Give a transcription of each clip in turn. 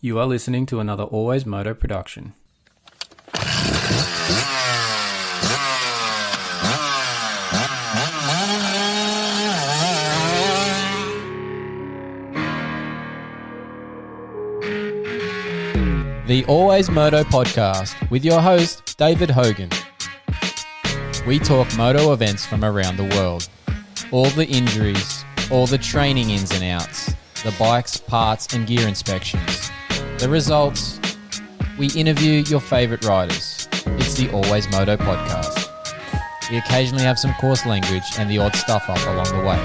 You are listening to another AlwaysMoto production. The AlwaysMoto podcast with your host, David Hogan. We talk moto events from around the world. All the injuries, all the training ins and outs, the bikes, parts and gear inspections. The results, we interview your favourite riders. It's the AlwaysMoto podcast. We occasionally have some coarse language and the odd stuff up along the way.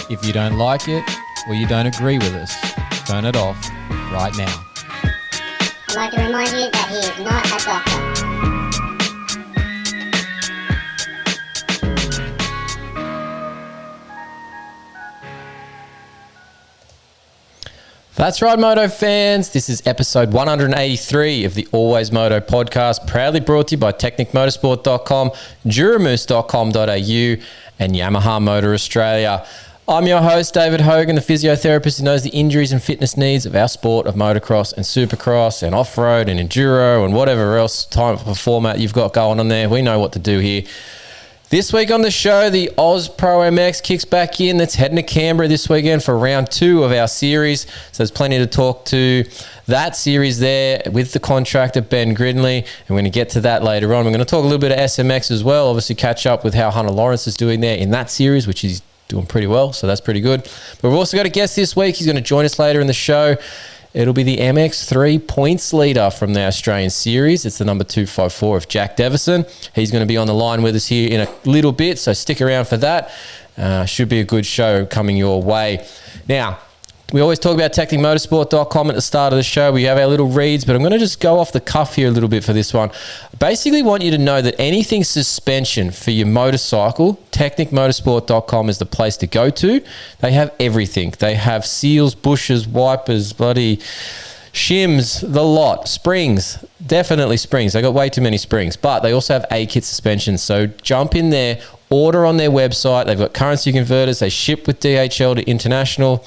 If you don't like it or you don't agree with us, turn it off right now. I'd like to remind you that he is not a doctor. That's right, Moto fans. This is episode 183 of the AlwaysMoto podcast, proudly brought to you by TechnicMotorsport.com, Duramoose.com.au, and Yamaha Motor Australia. I'm your host, David Hogan, the physiotherapist who knows the injuries and fitness needs of our sport of motocross and supercross and off-road and enduro and whatever else type of format you've got going on there. We know what to do here. This week on the show, the AusProMX kicks back in. That's heading to Canberra this weekend for round 2 of our series. So there's plenty to talk to that series there with the contractor, Ben Grinly. And we're going to get to that later on. We're going to talk a little bit of SMX as well. Obviously catch up with how Hunter Lawrence is doing there in that series, which is doing pretty well. So that's pretty good. But we've also got a guest this week. He's going to join us later in the show. It'll be the MX3 points leader from the Australian series. It's the number 254 of Jack Deveson. He's going to be on the line with us here in a little bit, so stick around for that. Should be a good show coming your way. Now, we always talk about TechnicMotorsport.com at the start of the show. We have our little reads, but I'm going to just go off the cuff here a little bit for this one. Basically want you to know that anything suspension for your motorcycle, TechnicMotorsport.com is the place to go to. They have everything. They have seals, bushes, wipers, bloody shims, the lot, springs, definitely springs. They got way too many springs, but they also have A-kit suspensions. So jump in there, order on their website. They've got currency converters. They ship with DHL to international.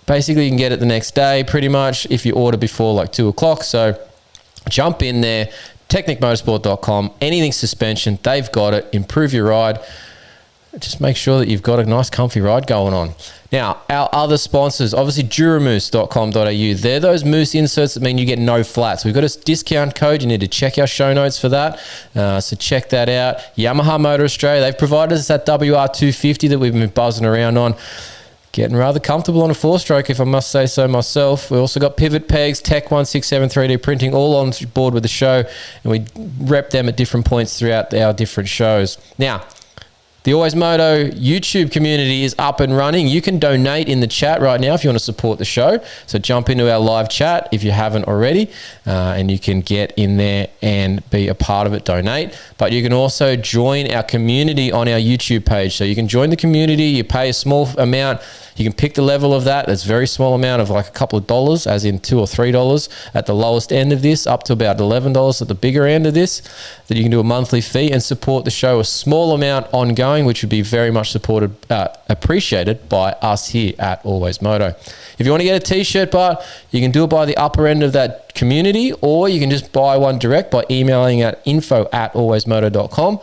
Basically, you can get it the next day pretty much if you order before like 2 o'clock. So jump in there, technicmotorsport.com, anything suspension, they've got it. Improve your ride. Just make sure that you've got a nice comfy ride going on. Now, our other sponsors, obviously Duramoose.com.au. They're those moose inserts that mean you get no flats. We've got a discount code. You need to check our show notes for that. So check that out. Yamaha Motor Australia, they've provided us that WR250 that we've been buzzing around on. Getting rather comfortable on a 4-stroke, if I must say so myself. We also got pivot pegs, Tech 167 3D printing, all on board with the show, and we rep them at different points throughout our different shows. Now, the AlwaysMoto YouTube community is up and running. You can donate in the chat right now if you want to support the show. So jump into our live chat if you haven't already, and you can get in there and be a part of it, donate. But you can also join our community on our YouTube page. So you can join the community, you pay a small amount. You can pick the level of that. It's a very small amount of like a couple of dollars, as in $2 or $3 at the lowest end of this, up to about $11 at the bigger end of this, that you can do a monthly fee and support the show a small amount ongoing, which would be very much appreciated by us here at AlwaysMoto. If you want to get a t-shirt, but you can do it by the upper end of that community, or you can just buy one direct by emailing at info@alwaysmoto.com.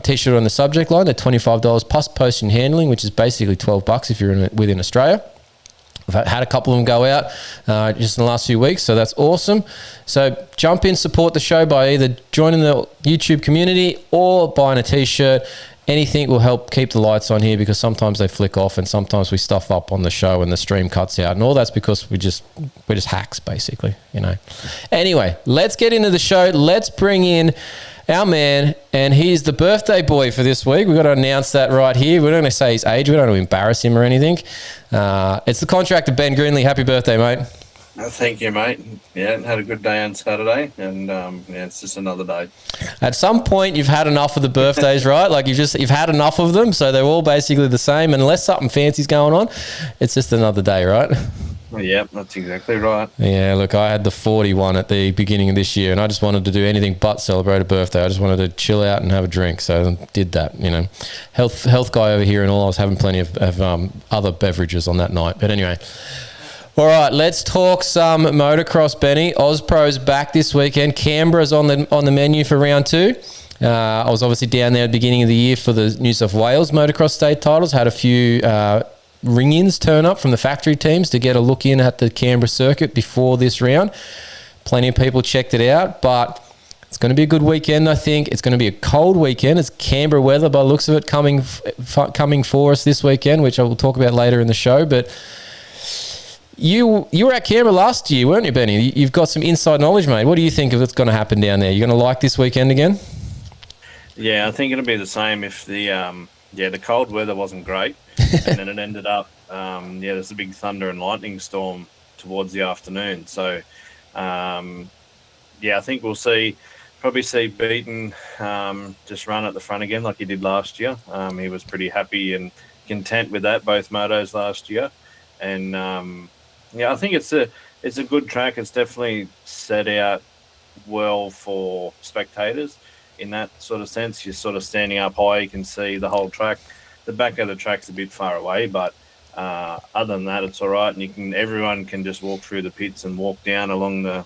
T-shirt on the subject line, they're $25 plus postage and handling, which is basically $12 if you're within Australia. I've had a couple of them go out just in the last few weeks, so that's awesome. So jump in, support the show by either joining the YouTube community or buying a t-shirt. Anything will help keep the lights on here, because sometimes they flick off and sometimes we stuff up on the show and the stream cuts out, and all that's because we're just hacks, basically, you know. Anyway, let's get into the show. Let's bring in our man, and he's the birthday boy for this week. We've got to announce that right here. We're not going to say his age. We don't want to embarrass him or anything. It's the contractor, Ben Grinly. Happy birthday, mate. Thank you, mate. Yeah, had a good day on Saturday, and it's just another day. At some point, you've had enough of the birthdays, right? Like you've had enough of them, so they're all basically the same. Unless something fancy's going on, it's just another day, right? Yeah, that's exactly right. Yeah, look, I had the 41 at the beginning of this year, and I just wanted to do anything but celebrate a birthday. I just wanted to chill out and have a drink, so I did that, you know. Health guy over here and all. I was having plenty of other beverages on that night. But anyway, All right, let's talk some motocross, Benny. AusPro's back this weekend. Canberra's on the menu for round 2. I was obviously down there at the beginning of the year for the New South Wales motocross state titles. Had a few ring-ins turn up from the factory teams to get a look in at the Canberra circuit before this round. Plenty of people checked it out, but it's going to be a good weekend, I think. It's going to be a cold weekend. It's Canberra weather by the looks of it coming for us this weekend, which I will talk about later in the show. But you were at Canberra last year, weren't you, Benny? You've got some inside knowledge, mate. What do you think of what's going to happen down there? You're going to like this weekend again? Yeah, I think it'll be the same if the cold weather wasn't great, and then it ended up there's a big thunder and lightning storm towards the afternoon. So I think we'll probably see Beaton just run at the front again like he did last year. He was pretty happy and content with that, both motos last year, and I think it's a good track. It's definitely set out well for spectators. In that sort of sense, you're sort of standing up high, you can see the whole track. The back of the track's a bit far away, but other than that, it's all right. And everyone can just walk through the pits and walk down along the,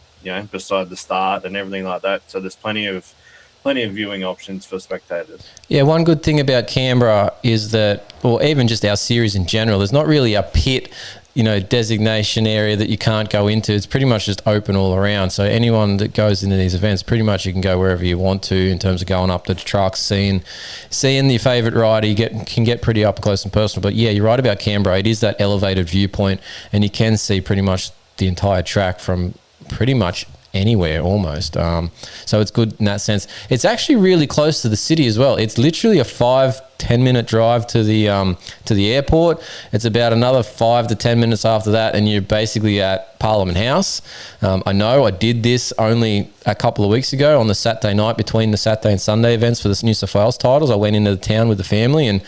beside the start and everything like that. So there's plenty of viewing options for spectators. Yeah, one good thing about Canberra is that, or even just our series in general, there's not really a pit designation area that you can't go into. It's pretty much just open all around. So anyone that goes into these events, pretty much you can go wherever you want to in terms of going up to the trucks, seeing your favourite rider. Can get pretty up close and personal. But yeah, you're right about Canberra. It is that elevated viewpoint, and you can see pretty much the entire track from pretty much anywhere almost. So it's good in that sense. It's actually really close to the city as well. It's literally a 5-10 minute drive to the airport. It's about another 5 to 10 minutes after that, and you're basically at Parliament House. I know I did this only a couple of weeks ago on the Saturday night between the Saturday and Sunday events for the New South Wales titles. I went into the town with the family and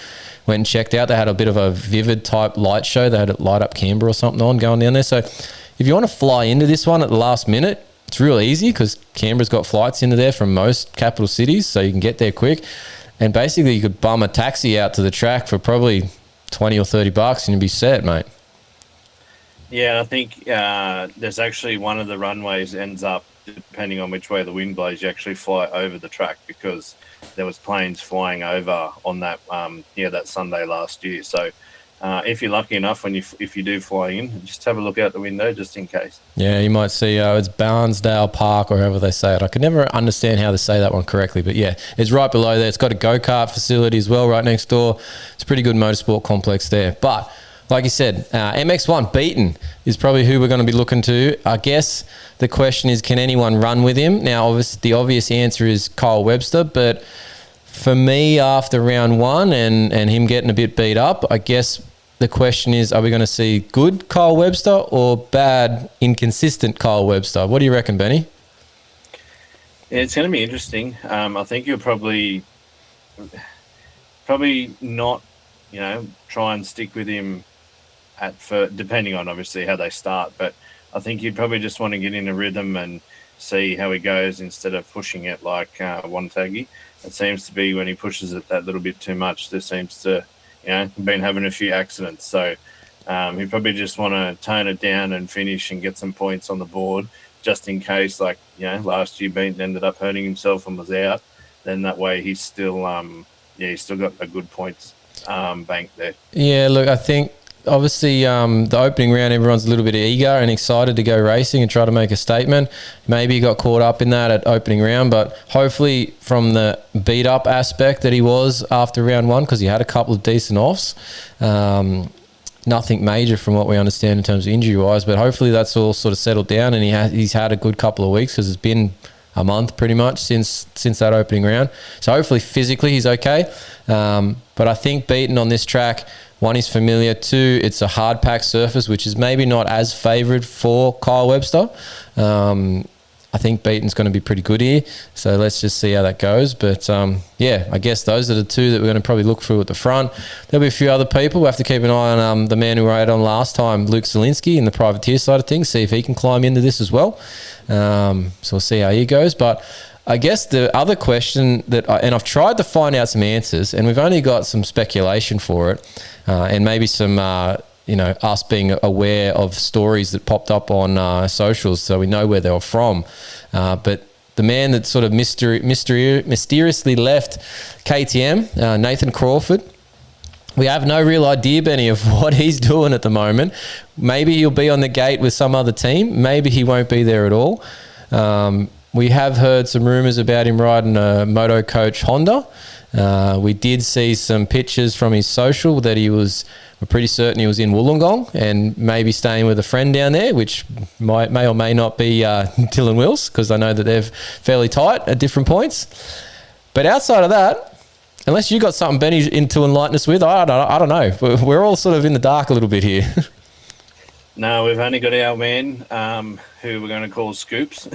went and checked out. They had a bit of a vivid type light show. They had it Light Up Canberra or something on going down there. So if you want to fly into this one at the last minute, it's real easy because Canberra's got flights into there from most capital cities, so you can get there quick. And basically, you could bum a taxi out to the track for probably $20 or $30 and you'd be set, mate. Yeah, I think there's actually one of the runways ends up, depending on which way the wind blows, you actually fly over the track because there was planes flying over on that that Sunday last year. So if you're lucky enough, if you do fly in, just have a look out the window just in case. Yeah, you might see it's Barnsdale Park or however they say it. I could never understand how to say that one correctly, but yeah, it's right below there. It's got a go-kart facility as well right next door. It's a pretty good motorsport complex there. But like you said, MX1 Beaton is probably who we're going to be looking to. I guess the question is, can anyone run with him? Now, obviously, the obvious answer is Kyle Webster, but for me, after round 1 and him getting a bit beat up, I guess the question is, are we going to see good Kyle Webster or bad, inconsistent Kyle Webster? What do you reckon, Benny? Yeah, it's going to be interesting. I think you'll probably not, try and stick with him depending on obviously how they start. But I think you'd probably just want to get in a rhythm and see how he goes instead of pushing it like Wonthaggi. It seems to be when he pushes it that little bit too much, there seems to been having a few accidents. So he probably just want to tone it down and finish and get some points on the board just in case, last year Beaton ended up hurting himself and was out. Then that way he's still got a good points bank there. Yeah, look, I think obviously the opening round, everyone's a little bit eager and excited to go racing and try to make a statement. Maybe he got caught up in that at opening round, but hopefully from the beat up aspect that he was after round 1, because he had a couple of decent offs, nothing major from what we understand in terms of injury wise, but hopefully that's all sort of settled down and he's had a good couple of weeks, because it's been a month pretty much since that opening round. So hopefully physically he's okay. But I think Beaton on this track, 1, he's familiar. 2, it's a hard pack surface, which is maybe not as favoured for Kyle Webster. I think Beaton's going to be pretty good here. So let's just see how that goes. But I guess those are the 2 that we're going to probably look through at the front. There'll be a few other people. We'll have to keep an eye on the man who rode on last time, Luke Zielinski, in the privateer side of things, see if he can climb into this as well. So we'll see how he goes. But I guess the other question and I've tried to find out some answers, and we've only got some speculation for it, and maybe some us being aware of stories that popped up on socials, so we know where they were from. But the man that sort of mysteriously left KTM, Nathan Crawford, we have no real idea, Benny, of what he's doing at the moment. Maybe he'll be on the gate with some other team. Maybe he won't be there at all. We have heard some rumours about him riding a Moto Coach Honda. We did see some pictures from his social that we're pretty certain he was in Wollongong and maybe staying with a friend down there, which may or may not be Dylan Wills, because I know that they're fairly tight at different points. But outside of that, unless you got something, Benny, to enlighten us with, I don't know. We're all sort of in the dark a little bit here. No, we've only got our man, who we're going to call Scoops.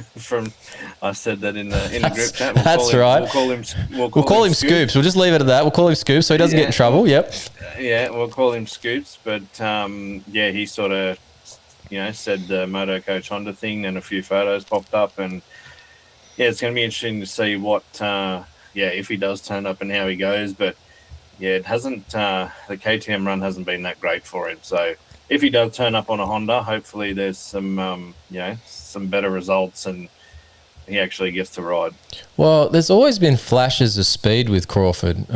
I said that in the group chat. That's right. We'll call him Scoops. We'll just leave it at that. We'll call him Scoops so he doesn't get in trouble. Yep. Yeah, we'll call him Scoops. But he sort of, said the Moto Coach Honda thing, and a few photos popped up, and it's going to be interesting to see what. If he does turn up and how he goes. But it hasn't. The KTM run hasn't been that great for him. So if he does turn up on a Honda, hopefully there's some better results and he actually gets to ride. Well, there's always been flashes of speed with Crawford.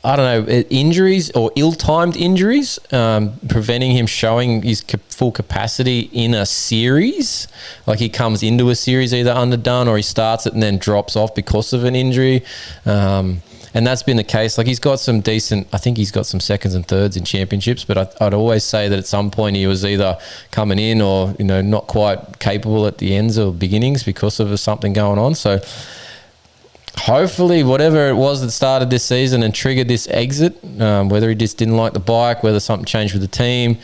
I don't know, injuries or ill-timed injuries, preventing him showing his full capacity in a series. Like he comes into a series either underdone or he starts it and then drops off because of an injury. And that's been the case. Like he's got some I think he's got some seconds and thirds in championships, but I'd always say that at some point he was either coming in or, not quite capable at the ends or beginnings because of something going on. So hopefully whatever it was that started this season and triggered this exit, whether he just didn't like the bike, whether something changed with the team,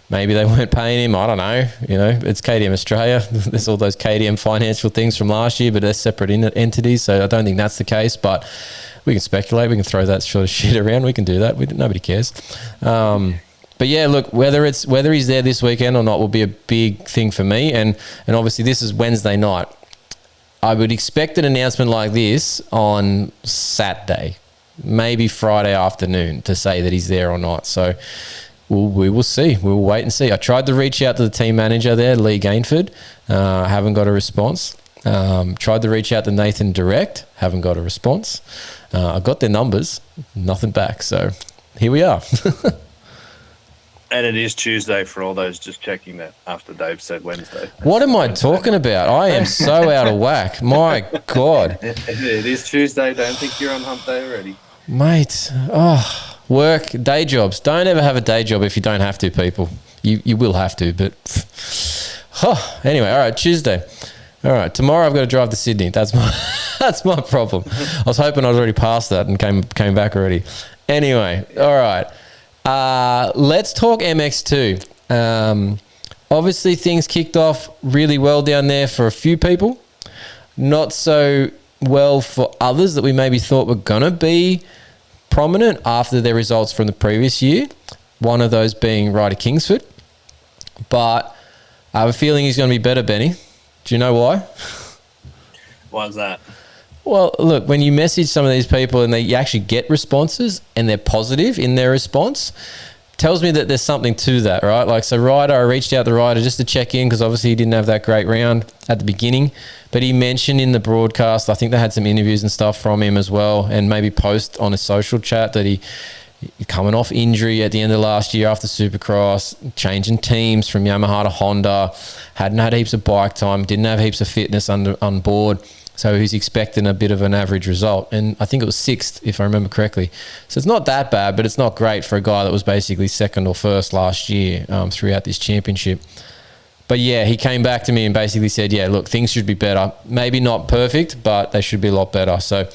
maybe they weren't paying him, I don't know. It's KTM Australia. There's all those KTM financial things from last year, but they're separate entities, so I don't think that's the case. But we can speculate. We can throw that sort of shit around. We can do that. Nobody cares. But yeah, look, whether he's there this weekend or not will be a big thing for me. And obviously this is Wednesday night. I would expect an announcement like this on Saturday, maybe Friday afternoon, to say that he's there or not. So we will see. We will wait and see. I tried to reach out to the team manager there, Lee Gainford. Haven't got a response. Tried to reach out to Nathan direct. Haven't got a response. I got their numbers. Nothing back. So here we are. And it is Tuesday for all those just checking that after Dave said Wednesday. What am I talking about? I am so out of whack. My God. It is Tuesday. Don't think you're on hump day already. Mate, work, day jobs. Don't ever have a day job if you don't have to, people. You will have to, but... anyway, all right, Tuesday. All right, tomorrow I've got to drive to Sydney. That's my problem. I was hoping I was already past that and came back already. Anyway, all right. Let's talk MX2. Obviously, things kicked off really well down there for a few people. Not so well for others that we maybe thought were going to be prominent after their results from the previous year. One of those being Ryder Kingsford. But I have a feeling he's going to be better, Benny. Do you know why? Why is that? Well, look, when you message some of these people and you actually get responses and they're positive in their response, tells me that there's something to that, right? Like, so Ryder, I reached out to Ryder just to check in because obviously he didn't have that great round at the beginning, but he mentioned in the broadcast, I think they had some interviews and stuff from him as well, and maybe post on a social chat that he coming off injury at the end of last year after Supercross, changing teams from Yamaha to Honda, hadn't had heaps of bike time, didn't have heaps of fitness on board. So he's expecting a bit of an average result. And I think it was 6th, if I remember correctly. So it's not that bad, but it's not great for a guy that was basically 2nd or 1st last year throughout this championship. But yeah, he came back to me and basically said, yeah, look, things should be better. Maybe not perfect, but they should be a lot better. So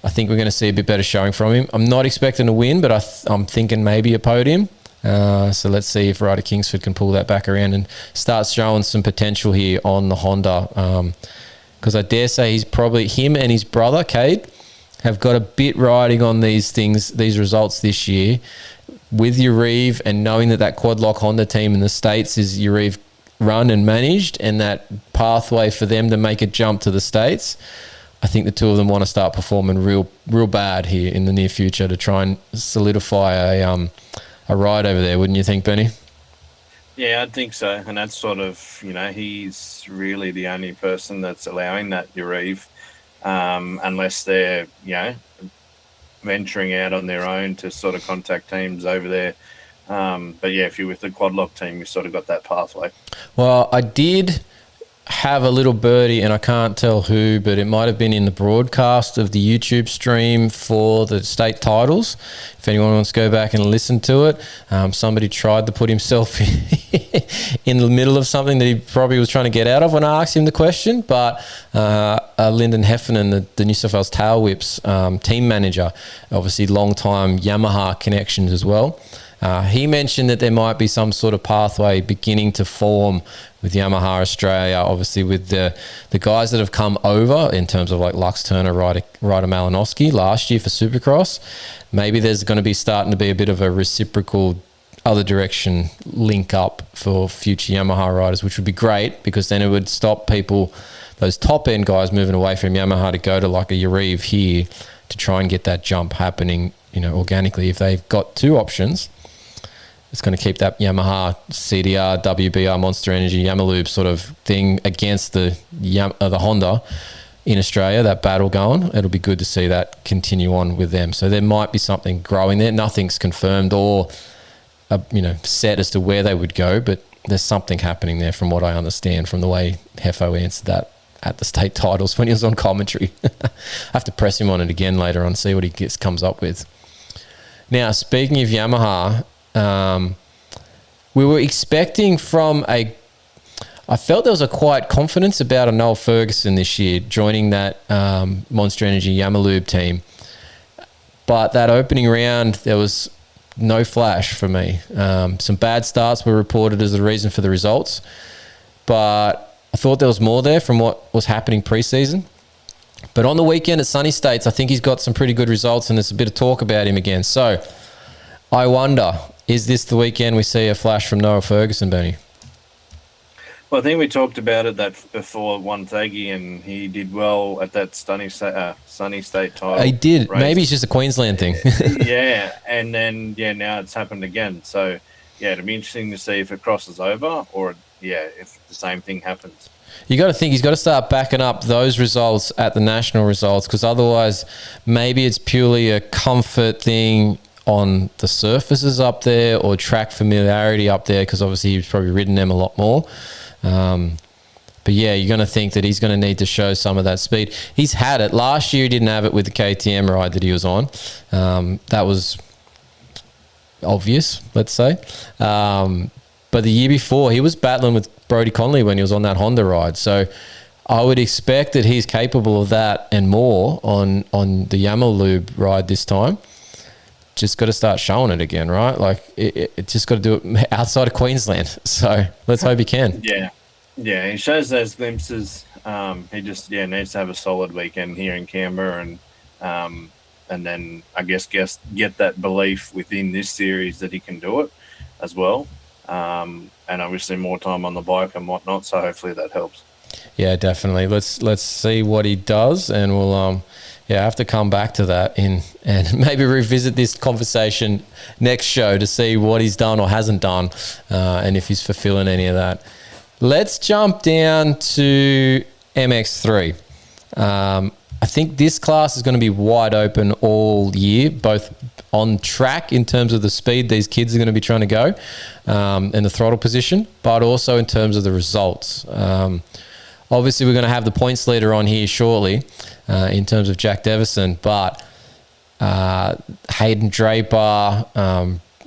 I think we're going to see a bit better showing from him. I'm not expecting a win, but I'm thinking maybe a podium. So let's see if Ryder Kingsford can pull that back around and start showing some potential here on the Honda. Because I dare say he's probably, him and his brother, Cade, have got a bit riding on these results this year with Urive, and knowing that quad lock Honda team in the States is Urive run and managed, and that pathway for them to make a jump to the States. I think the two of them want to start performing real bad here in the near future to try and solidify a ride over there, wouldn't you think, Benny? Yeah, I think so. And that's sort of, he's really the only person that's allowing that Urive, unless they're, venturing out on their own to sort of contact teams over there. But yeah, if you're with the Quadlock team, you've sort of got that pathway. Well, I did have a little birdie, and I can't tell who, but it might have been in the broadcast of the YouTube stream for the state titles. If anyone wants to go back and listen to it, somebody tried to put himself in the middle of something that he probably was trying to get out of when I asked him the question. But Lyndon Heffernan, the New South Wales Tail Whips team manager, obviously long-time Yamaha connections as well, he mentioned that there might be some sort of pathway beginning to form with Yamaha Australia, obviously with the guys that have come over in terms of like Lux Turner, Ryder Malinowski last year for Supercross. Maybe there's going to be starting to be a bit of a reciprocal other direction link up for future Yamaha riders, which would be great because then it would stop people, those top end guys, moving away from Yamaha to go to like a Urive here to try and get that jump happening, organically. If they've got two options, it's going to keep that Yamaha CDR, WBR, Monster Energy, Yamalube sort of thing against the Honda in Australia, that battle going. It'll be good to see that continue on with them. So there might be something growing there. Nothing's confirmed or, set as to where they would go, but there's something happening there from what I understand from the way Hefo answered that at the state titles when he was on commentary. I have to press him on it again later on, see what he comes up with. Now, speaking of Yamaha, we were expecting I felt there was a quiet confidence about a Noel Ferguson this year joining that Monster Energy Yamalube team. But that opening round, there was no flash for me. Some bad starts were reported as the reason for the results. But I thought there was more there from what was happening pre-season. But on the weekend at Sunny States, I think he's got some pretty good results and there's a bit of talk about him again. So I wonder, is this the weekend we see a flash from Noah Ferguson, Benny? Well, I think we talked about it that before Wonthaggi, and he did well at that Sunny State title. He did. Race. Maybe it's just a Queensland thing. Yeah, and then, now it's happened again. So, it'll be interesting to see if it crosses over or, if the same thing happens. You got to think he's got to start backing up those results at the national results because otherwise maybe it's purely a comfort thing on the surfaces up there or track familiarity up there because obviously he's probably ridden them a lot more. But you're going to think that he's going to need to show some of that speed. He's had it. Last year he didn't have it with the KTM ride that he was on. That was obvious, let's say. But the year before, he was battling with Brodie Conley when he was on that Honda ride. So I would expect that he's capable of that and more on the Yamalube ride this time. Just got to start showing it again, right? Like it just got to do it outside of Queensland. So let's hope he can. Yeah, he shows those glimpses. He just needs to have a solid weekend here in Canberra, and then I guess get that belief within this series that he can do it as well. And obviously more time on the bike and whatnot. So hopefully that helps. Yeah, definitely. Let's see what he does, and we'll I have to come back to that and maybe revisit this conversation next show to see what he's done or hasn't done and if he's fulfilling any of that. Let's jump down to MX3. I think this class is going to be wide open all year, both on track in terms of the speed these kids are going to be trying to go and the throttle position, but also in terms of the results. Obviously, we're going to have the points leader on here shortly in terms of Jack Deveson, but Hayden Draper,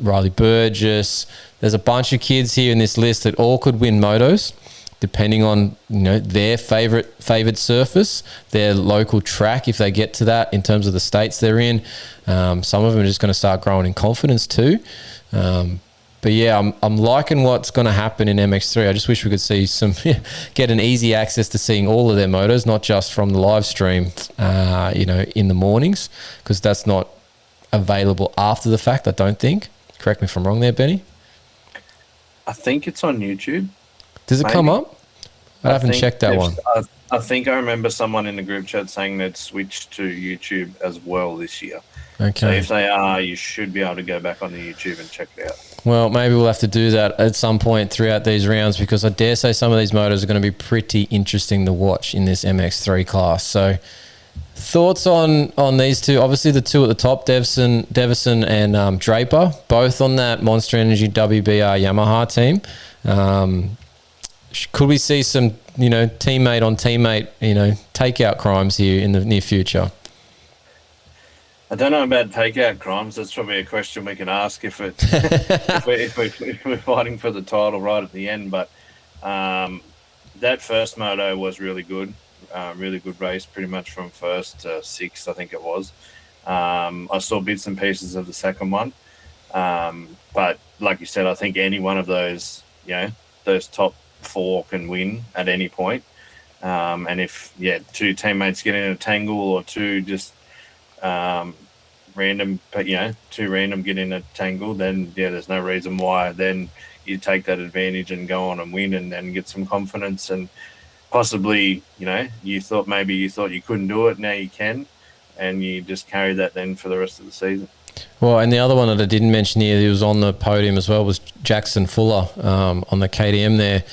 Riley Burgess, there's a bunch of kids here in this list that all could win motos, depending on their favoured surface, their local track, if they get to that in terms of the states they're in. Some of them are just going to start growing in confidence too. But I'm liking what's going to happen in MX3. I just wish we could see get an easy access to seeing all of their motos, not just from the live stream, in the mornings, because that's not available after the fact, I don't think. Correct me if I'm wrong there, Benny. I think it's on YouTube. Does it come up? I haven't checked that one. I think I remember someone in the group chat saying they'd switched to YouTube as well this year. Okay. So if they are, you should be able to go back on the YouTube and check it out. Well, maybe we'll have to do that at some point throughout these rounds, because I dare say some of these motos are going to be pretty interesting to watch in this MX3 class. So thoughts on these two? Obviously the two at the top, Deveson and Draper, both on that Monster Energy WBR Yamaha team. Could we see some, teammate on teammate, takeout crimes here in the near future? I don't know about takeout crimes. That's probably a question we can ask if we're fighting for the title right at the end. But that first moto was really good. Really good race, pretty much from first to sixth, I think it was. I saw bits and pieces of the second one. But like you said, I think any one of those, those top four can win at any point. And if, two teammates get in a tangle or two just random, but two random get in a tangle, then there's no reason why then you take that advantage and go on and win and then get some confidence and possibly, you thought you couldn't do it, now you can, and you just carry that then for the rest of the season. Well, and the other one that I didn't mention here, he was on the podium as well, was Jackson Fuller on the KTM there.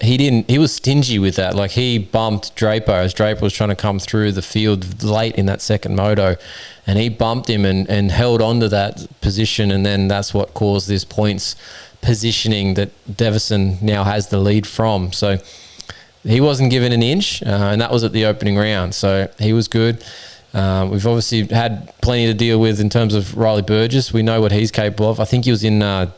He was stingy with that. Like, he bumped Draper as Draper was trying to come through the field late in that second moto, and he bumped him and held on to that position, and then that's what caused this points positioning that Deveson now has the lead from. So he wasn't given an inch, and that was at the opening round. So he was good. We've obviously had plenty to deal with in terms of Riley Burgess. We know what he's capable of. I think he was in, did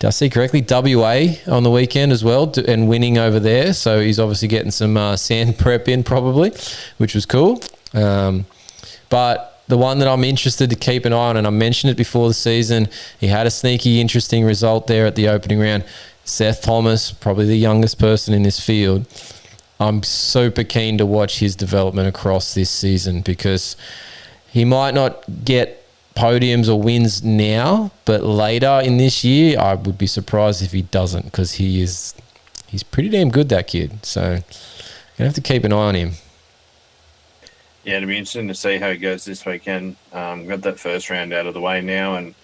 I see correctly, WA on the weekend as well, and winning over there. So he's obviously getting some sand prep in probably, which was cool. But the one that I'm interested to keep an eye on, and I mentioned it before the season, he had a sneaky, interesting result there at the opening round. Seth Thomas, probably the youngest person in this field. I'm super keen to watch his development across this season, because he might not get podiums or wins now, but later in this year, I would be surprised if he doesn't, because he's pretty damn good, that kid. So you're going to have to keep an eye on him. Yeah, it'll be interesting to see how it goes this weekend. Got that first round out of the way now, and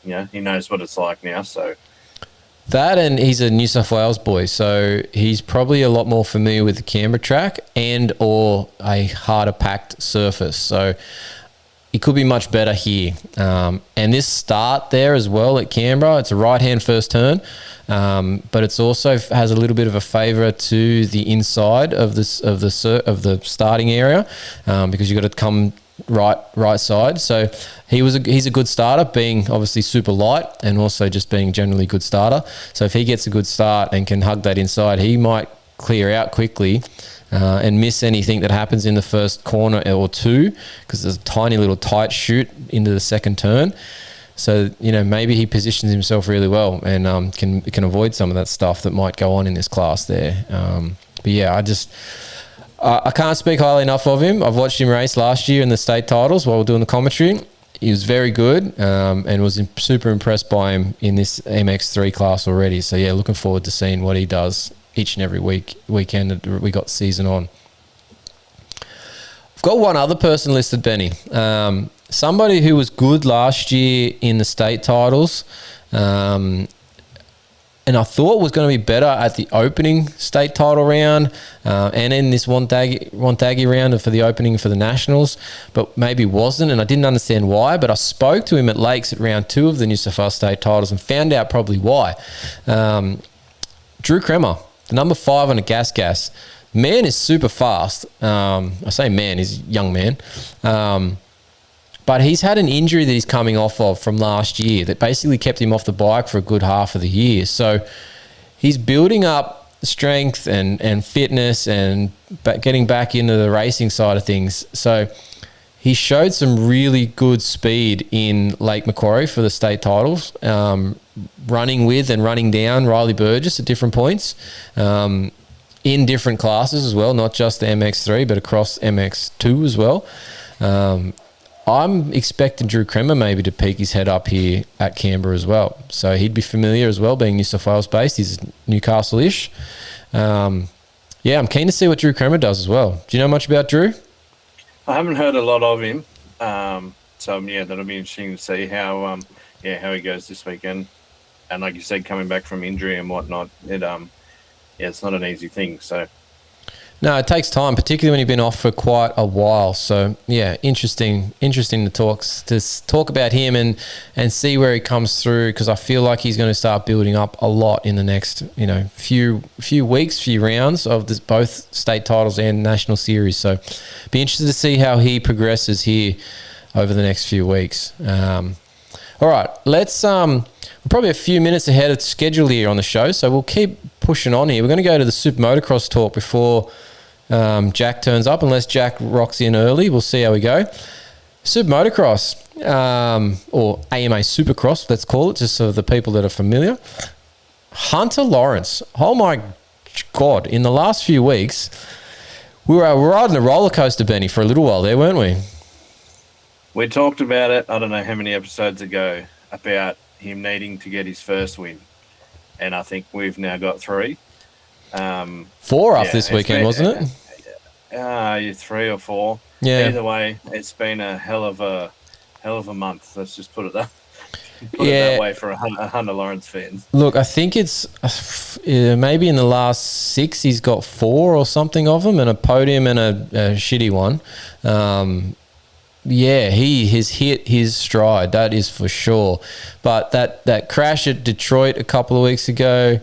he knows what it's like now. So that, and he's a New South Wales boy, so he's probably a lot more familiar with the Canberra track and or a harder packed surface. So he could be much better here. And this start there as well at Canberra, it's a right-hand first turn, but it's also has a little bit of a favour to the inside of the starting area, because you've got to come right side. So he's a good starter, being obviously super light and also just being generally a good starter. So if he gets a good start and can hug that inside, he might clear out quickly and miss anything that happens in the first corner or two, because there's a tiny little tight chute into the second turn. So, maybe he positions himself really well and can avoid some of that stuff that might go on in this class there. But yeah, I can't speak highly enough of him. I've watched him race last year in the state titles while we're doing the commentary. He was very good, and was super impressed by him in this MX3 class already. So yeah, looking forward to seeing what he does each and every weekend that we got season on. I've got one other person listed, Benny. Somebody who was good last year in the state titles, and I thought was going to be better at the opening state title round, and in this Wonthaggi round for the opening for the Nationals, but maybe wasn't, and I didn't understand why. But I spoke to him at Lakes at round 2 of the New South Wales state titles and found out probably why. Drew Cremer, the number 5 on a gas. Man is super fast. I say man, he's a young man. But he's had an injury that he's coming off of from last year that basically kept him off the bike for a good half of the year. So he's building up strength and fitness and getting back into the racing side of things. So he showed some really good speed in Lake Macquarie for the state titles, running with and running down Riley Burgess at different points, in different classes as well, not just the MX3, but across MX2 as well. I'm expecting Drew Cremer maybe to peek his head up here at Canberra as well. So he'd be familiar as well, being New South Wales based. He's Newcastle-ish. I'm keen to see what Drew Cremer does as well. Do you know much about Drew? I haven't heard a lot of him. So that'll be interesting to see how he goes this weekend. And like you said, coming back from injury and whatnot, it's not an easy thing. So No, it takes time, particularly when you've been off for quite a while. So yeah, interesting to talk about him and see where he comes through, because I feel like he's going to start building up a lot in the next few weeks, few rounds of both state titles and national series. So be interested to see how he progresses here over the next few weeks. All right, let's we're probably a few minutes ahead of schedule here on the show, so we'll keep pushing on here. We're going to go to the Super Motocross talk before Jack turns up, unless Jack rocks in early. We'll see how we go. Super Motocross, or AMA Supercross, let's call it, just so the people that are familiar. Hunter Lawrence, oh my God, in the last few weeks, we were riding a roller coaster, Benny, for a little while there, weren't we? We talked about it, I don't know how many episodes ago, about him needing to get his first win. And I think we've now got 3. 4 off this weekend, wasn't it? 3 or 4. Yeah. Either way, it's been a hell of a month. Let's just put it that way for a Hunter Lawrence fans. Look, I think it's maybe in the last 6 he's got 4 or something of them, and a podium and a shitty one. He has hit his stride, that is for sure. But that crash at Detroit a couple of weeks ago,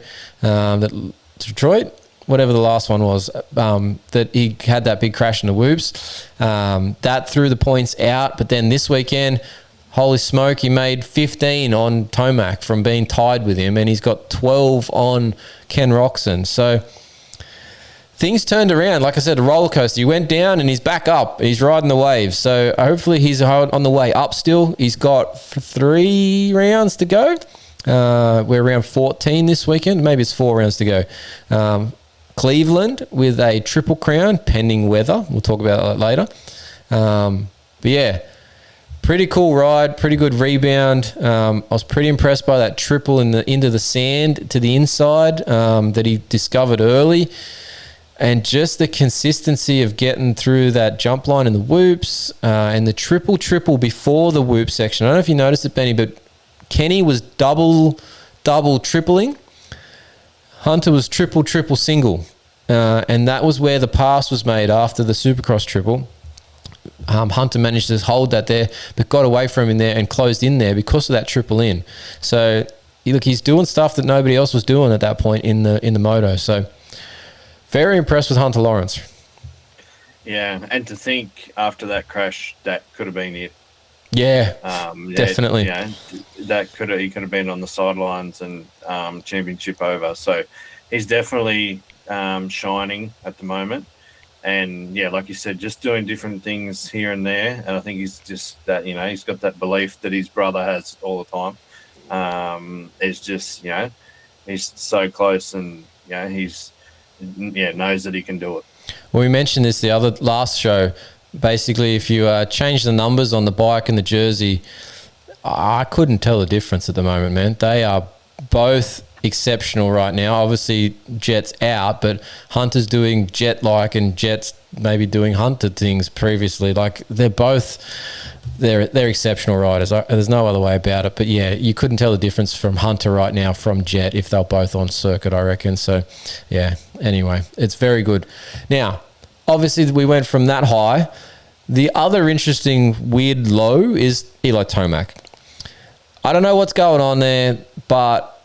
Detroit, whatever the last one was, that he had that big crash in the whoops, that threw the points out. But then this weekend, holy smoke, he made 15 on Tomac from being tied with him, and he's got 12 on Ken Roxon. So things turned around. Like I said, a roller coaster. He went down and he's back up. He's riding the wave. So hopefully he's on the way up still. He's got 3 rounds to go. We're around 14 this weekend. Maybe it's 4 rounds to go. Cleveland with a triple crown, pending weather. We'll talk about that later. But yeah, pretty cool ride, pretty good rebound. I was pretty impressed by that triple into the sand to the inside that he discovered early. And just the consistency of getting through that jump line in the whoops, and the triple before the whoop section. I don't know if you noticed it, Benny, but Kenny was double tripling. Hunter was triple single. And that was where the pass was made after the Supercross triple. Hunter managed to hold that there, but got away from him there and closed in there because of that triple in. So he's doing stuff that nobody else was doing at that point in the moto. So very impressed with Hunter Lawrence. Yeah, and to think after that crash, that could have been it. Yeah, definitely. He could have been on the sidelines and championship over. So he's definitely shining at the moment. And yeah, like you said, just doing different things here and there. And I think he's just that, he's got that belief that his brother has all the time. It's just, he's so close, and he's knows that he can do it. Well, we mentioned this the last show. Basically, if you change the numbers on the bike and the jersey, I couldn't tell the difference at the moment, man. They are both exceptional right now. Obviously, Jet's out, but Hunter's doing Jet-like, and Jet's maybe doing Hunter things previously. Like, they're exceptional riders. There's no other way about it. But yeah, you couldn't tell the difference from Hunter right now from Jet if they're both on circuit, I reckon. So yeah, anyway, it's very good. Now, obviously we went from that high. The other interesting weird low is Eli Tomac. I don't know what's going on there, but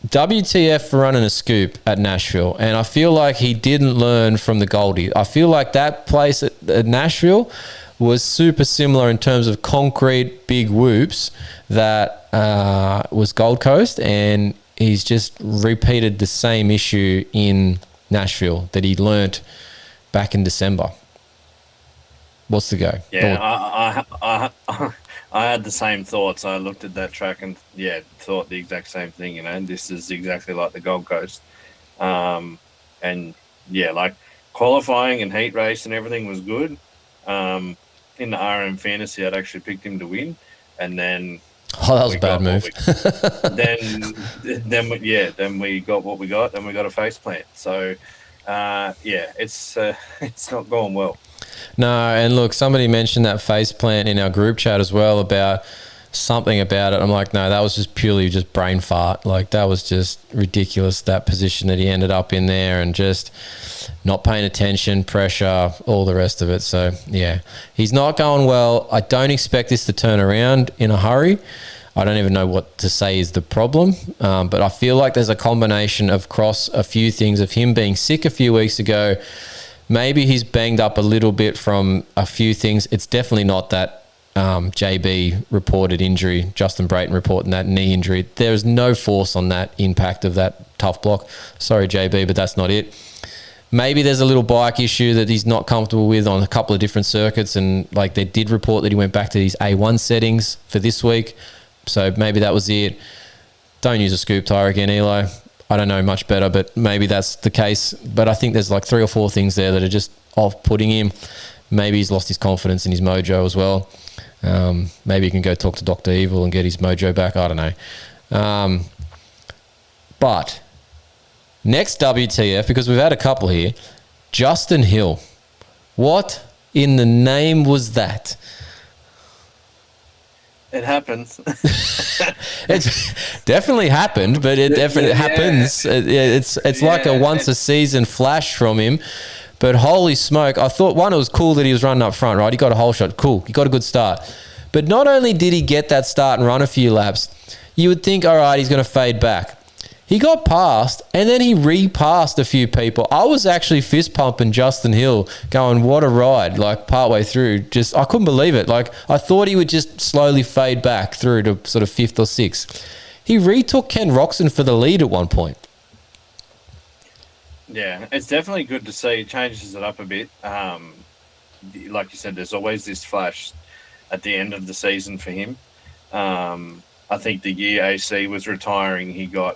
WTF for running a scoop at Nashville. And I feel like he didn't learn from the Goldie. I feel like that place at Nashville was super similar in terms of concrete big whoops that was Gold Coast, and he's just repeated the same issue in Nashville that he learnt back in December. What's the go? Yeah, I had the same thoughts. I looked at that track and thought the exact same thing. This is exactly like the Gold Coast, and like qualifying and heat race and everything was good. In the RM Fantasy, I'd actually picked him to win, and then that was a bad move. then we got what we got, and we got a face plant. So it's not going well. No, and look, somebody mentioned that face plant in our group chat as well about something about it. I'm like, no, that was just purely just brain fart. Like, that was just ridiculous, that position that he ended up in there, and just not paying attention, pressure, all the rest of it. So, yeah, he's not going well. I don't expect this to turn around in a hurry. I don't even know what to say is the problem, but I feel like there's a combination of across a few things of him being sick a few weeks ago. Maybe he's banged up a little bit from a few things. It's definitely not that JB reported injury, Justin Brayton reporting that knee injury. There's no force on that impact of that tough block. Sorry, JB, but that's not it. Maybe there's a little bike issue that he's not comfortable with on a couple of different circuits, and like they did report that he went back to these A1 settings for this week. So maybe that was it. Don't use a scoop tire again, Eli. I don't know much better, but maybe that's the case. But I think there's like 3 or 4 things there that are just off-putting him. Maybe he's lost his confidence in his mojo as well. Maybe he can go talk to Dr. Evil and get his mojo back. I don't know. But next WTF, because we've had a couple here, Justin Hill. What in the name was that? It happens. It's definitely happened, but it definitely happens. It's like a once a season flash from him. But holy smoke, I thought, one, it was cool that he was running up front, right? He got a whole shot. Cool. He got a good start. But not only did he get that start and run a few laps, you would think, all right, he's going to fade back. He got past, and then he repassed a few people. I was actually fist pumping Justin Hill, going, what a ride, like partway through. Just, I couldn't believe it. Like, I thought he would just slowly fade back through to sort of 5th or 6th. He retook Ken Roxon for the lead at one point. Yeah, it's definitely good to see. It changes it up a bit. Like you said, there's always this flash at the end of the season for him. I think the year AC was retiring, there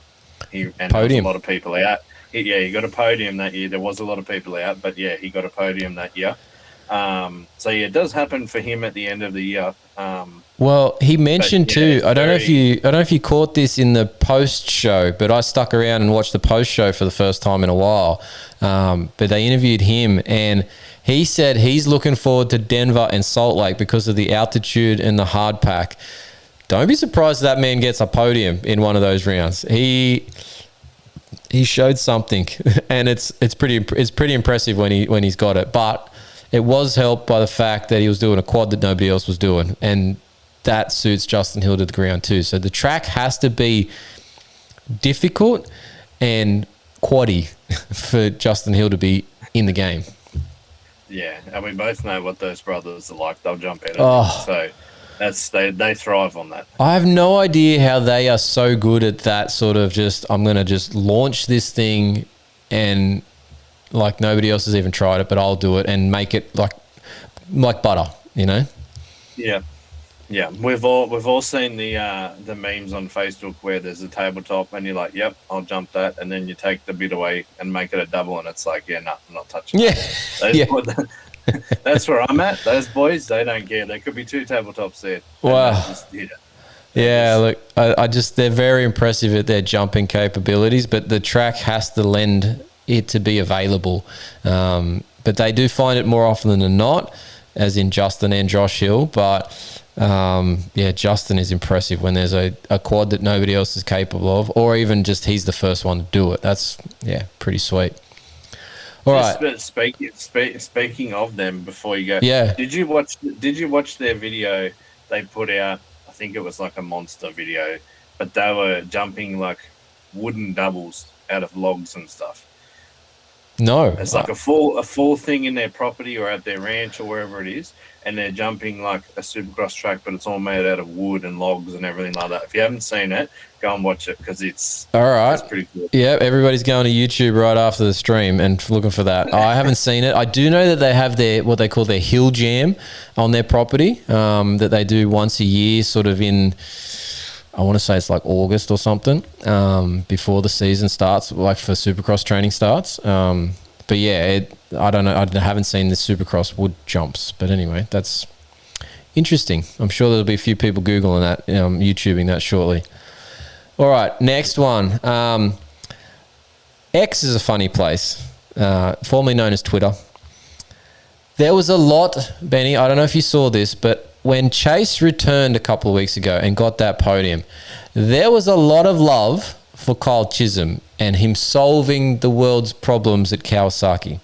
was a lot of people out. He got a podium that year. There was a lot of people out, but yeah, he got a podium that year. So yeah, it does happen for him at the end of the year. Well, he mentioned too. I don't know if you caught this in the post show, but I stuck around and watched the post show for the first time in a while. But they interviewed him, and he said he's looking forward to Denver and Salt Lake because of the altitude and the hard pack. Don't be surprised if that man gets a podium in one of those rounds. He showed something, and it's pretty impressive when he's got it. But it was helped by the fact that he was doing a quad that nobody else was doing, and that suits Justin Hill to the ground too. So the track has to be difficult and quaddy for Justin Hill to be in the game. Yeah, and we both know what those brothers are like. They'll jump out of it. So they thrive on that. I have no idea how they are so good at that sort of just, I'm going to just launch this thing and like nobody else has even tried it, but I'll do it and make it like butter, you know? Yeah. Yeah. We've all seen the memes on Facebook where there's a tabletop and you're like, yep, I'll jump that. And then you take the bit away and make it a double and it's like, yeah, no, I'm not touching that. That's where I'm at. Those boys, they don't care. There could be 2 tabletops there. Wow. Yeah, look, I just, they're very impressive at their jumping capabilities, but the track has to lend it to be available. But they do find it more often than not, as in Justin and Josh Hill. But Justin is impressive when there's a quad that nobody else is capable of, or even just he's the first one to do it. That's, pretty sweet. All right. Speaking of them, before you go, did you watch their video they put out? I think it was like a monster video, but they were jumping like wooden doubles out of logs and stuff. No, it's like a full thing in their property or at their ranch or wherever it is, and they're jumping like a supercross track, but it's all made out of wood and logs and everything like that. If you haven't seen it, go and watch it because it's all right. It's pretty cool. Yeah, everybody's going to YouTube right after the stream and looking for that. I haven't seen it. I do know that they have what they call their hill jam on their property that they do once a year, sort of in, I want to say it's like August or something, before the season starts, like for Supercross training starts. But yeah, I don't know. I haven't seen the Supercross wood jumps. But anyway, that's interesting. I'm sure there'll be a few people Googling that, YouTubing that shortly. All right, next one. X is a funny place, formerly known as Twitter. There was a lot, Benny, I don't know if you saw this, but when Chase returned a couple of weeks ago and got that podium, there was a lot of love for Kyle Chisholm and him solving the world's problems at Kawasaki.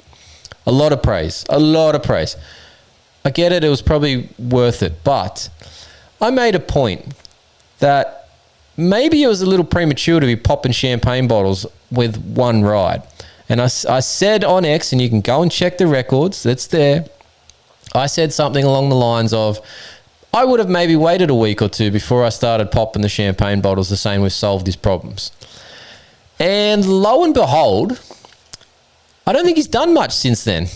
A lot of praise. I get it, it was probably worth it, but I made a point that maybe it was a little premature to be popping champagne bottles with one ride. And I said on X, and you can go and check the records, that's there, I said something along the lines of, I would have maybe waited a week or two before I started popping the champagne bottles to saying we've solved his problems. And lo and behold, I don't think he's done much since then.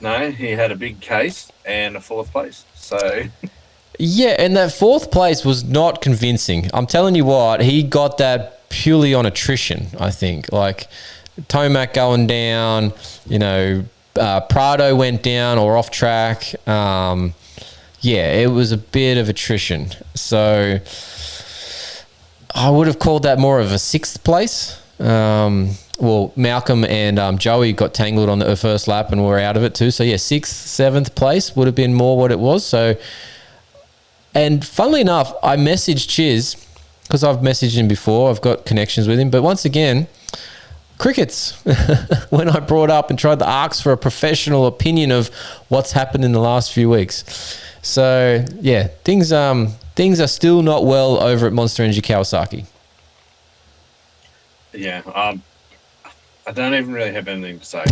No, he had a big case and a 4th place. So yeah, and that 4th place was not convincing. I'm telling you what, he got that purely on attrition, I think. Like Tomac going down, Prado went down or off track. It was a bit of attrition. So I would have called that more of a 6th place. Malcolm and Joey got tangled on the first lap and were out of it too. So 6th, 7th place would have been more what it was. So, and funnily enough, I messaged Chiz because I've messaged him before. I've got connections with him. But once again, crickets. When I brought up and tried to ask for a professional opinion of what's happened in the last few weeks. So, things are still not well over at Monster Energy Kawasaki. Yeah, I don't even really have anything to say.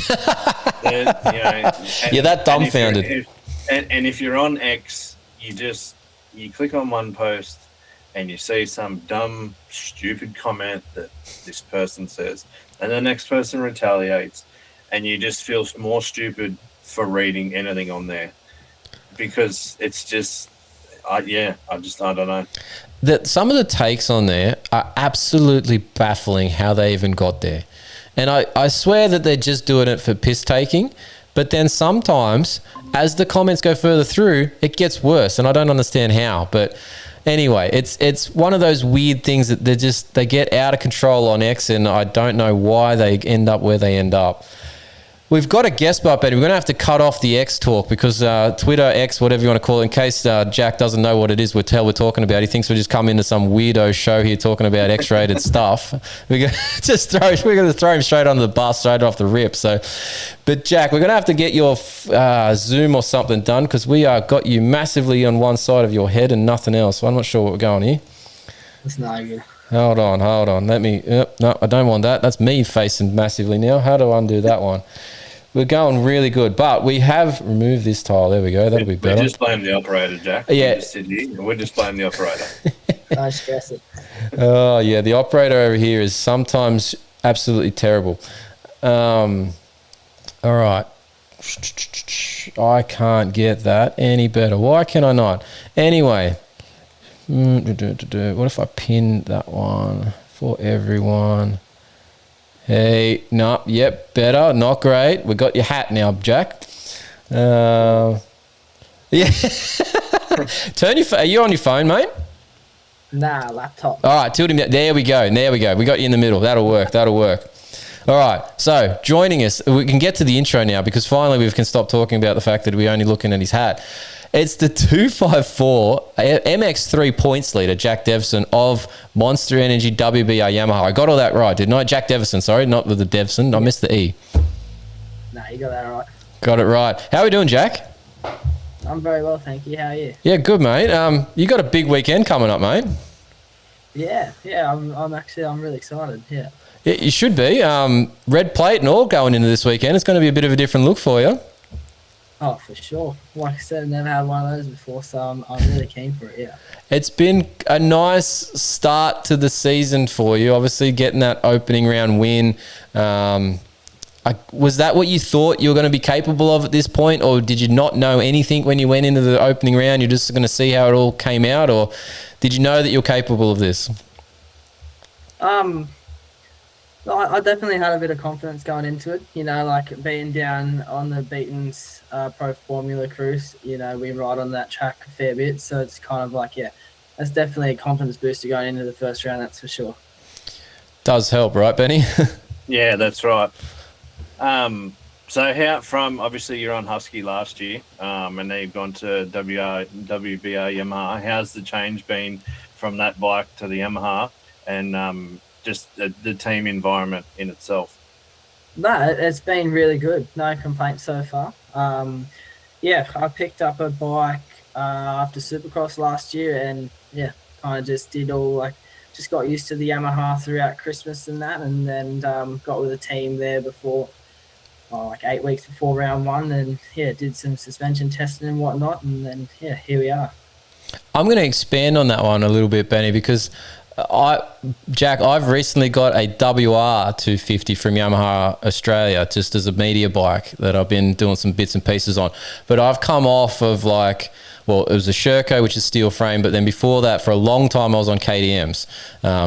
You're that dumbfounded. And if you're on X, you click on one post and you see some dumb, stupid comment that this person says, and the next person retaliates, and you just feel more stupid for reading anything on there because it's just, I don't know. That some of the takes on there are absolutely baffling how they even got there. And I swear that they're just doing it for piss taking, but then sometimes as the comments go further through, it gets worse, and I don't understand how. But anyway, it's one of those weird things that they get out of control on X, and I don't know why they end up where they end up. We've got a guest spot, Betty. We're going to have to cut off the X talk because Twitter, X, whatever you want to call it, in case Jack doesn't know what it is we're talking about. He thinks we'll just come into some weirdo show here talking about X-rated stuff. We're going to throw him straight under the bus, straight off the rip. So, but Jack, we're going to have to get your Zoom or something done because we got you massively on one side of your head and nothing else. So I'm not sure what we're going here. It's not good. Hold on. Let me... no, I don't want that. That's me facing massively now. How do I undo that one? We're going really good, but we have removed this tile. There we go. That'll be better. We just blame the operator, Jack. Yeah. We're just blame the operator. I stress it. Oh, yeah. The operator over here is sometimes absolutely terrible. All right. I can't get that any better. Why can I not? Anyway. What if I pin that one for everyone? Hey, no, yep, better, not great. We got your hat now, Jack. Yeah. Are you on your phone, mate? Nah, laptop. All right, tilt him down. There we go. We got you in the middle. That'll work. All right, so joining us, we can get to the intro now because finally we can stop talking about the fact that we're only looking at his hat. It's the 254 MX3 points leader, Jack Deveson of Monster Energy WBR Yamaha. I got all that right, didn't I? Jack Deveson, sorry, not with the Deveson. I missed the E. Nah, you got that right. Got it right. How are we doing, Jack? I'm very well, thank you. How are you? Yeah, good, mate. You got a big weekend coming up, mate. Yeah. I'm really excited. Yeah. You should be. Red plate and all going into this weekend. It's going to be a bit of a different look for you. Oh, for sure. Like I said, I've never had one of those before, so I'm really keen for it, yeah. It's been a nice start to the season for you, obviously getting that opening round win. Was that what you thought you were going to be capable of at this point, or did you not know anything when you went into the opening round? You're just going to see how it all came out, or did you know that you're capable of this? I definitely had a bit of confidence going into it, like being down on the Beaton's Pro Formula Cruise, we ride on that track a fair bit, so it's kind of like, that's definitely a confidence booster going into the first round, that's for sure. Does help, right, Benny? Yeah, that's right. So how from obviously you're on Husky last year, and then you've gone to WBA Yamaha. How's the change been from that bike to the Yamaha, and just the team environment in itself? No, it's been really good. No complaints so far. Yeah, I picked up a bike after Supercross last year, and yeah, kind of just did all just got used to the Yamaha throughout Christmas and that, and then got with a team there before, 8 weeks before round one, and yeah, did some suspension testing and whatnot, and then yeah, here we are. I'm going to expand on that one a little bit, Benny, because I've recently got a WR250 from Yamaha Australia, just as a media bike that I've been doing some bits and pieces on. But I've come off of it was a Sherco, which is steel frame, but then before that, for a long time, I was on KTMs,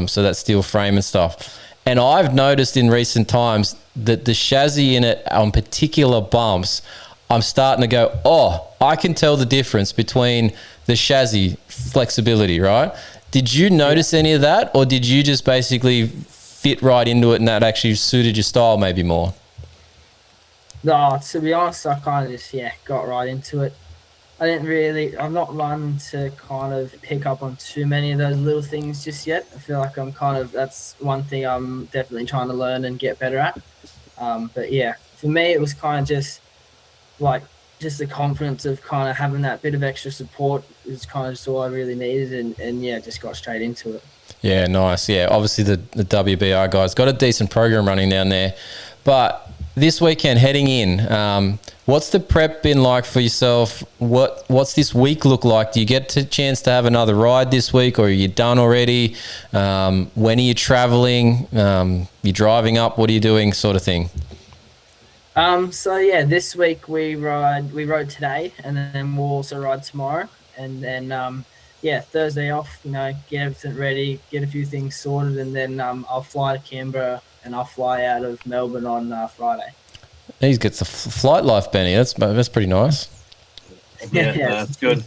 so that's steel frame and stuff. And I've noticed in recent times that the chassis in it on particular bumps, I'm starting to go, oh, I can tell the difference between the chassis flexibility, right? Did you notice any of that, or did you just basically fit right into it and that actually suited your style maybe more? No, to be honest, I kind of just got right into it. I'm not one to kind of pick up on too many of those little things just yet. I feel like that's one thing I'm definitely trying to learn and get better at. But yeah, for me, it was kind of just the confidence of kind of having that bit of extra support is kind of just all I really needed, and yeah, just got straight into it. Yeah, nice. Yeah, obviously the WBR guys got a decent program running down there, but this weekend heading in, what's the prep been like for yourself? What's this week look like? Do you get a chance to have another ride this week, or are you done already? When are you traveling? You driving up? What are you doing, sort of thing? So yeah, this week we rode today, and then we'll also ride tomorrow, and then Thursday off, get everything ready, get a few things sorted, and then I'll fly to Canberra, and I'll fly out of Melbourne on Friday. He gets the flight life, Benny. That's pretty nice. Yeah, that's good.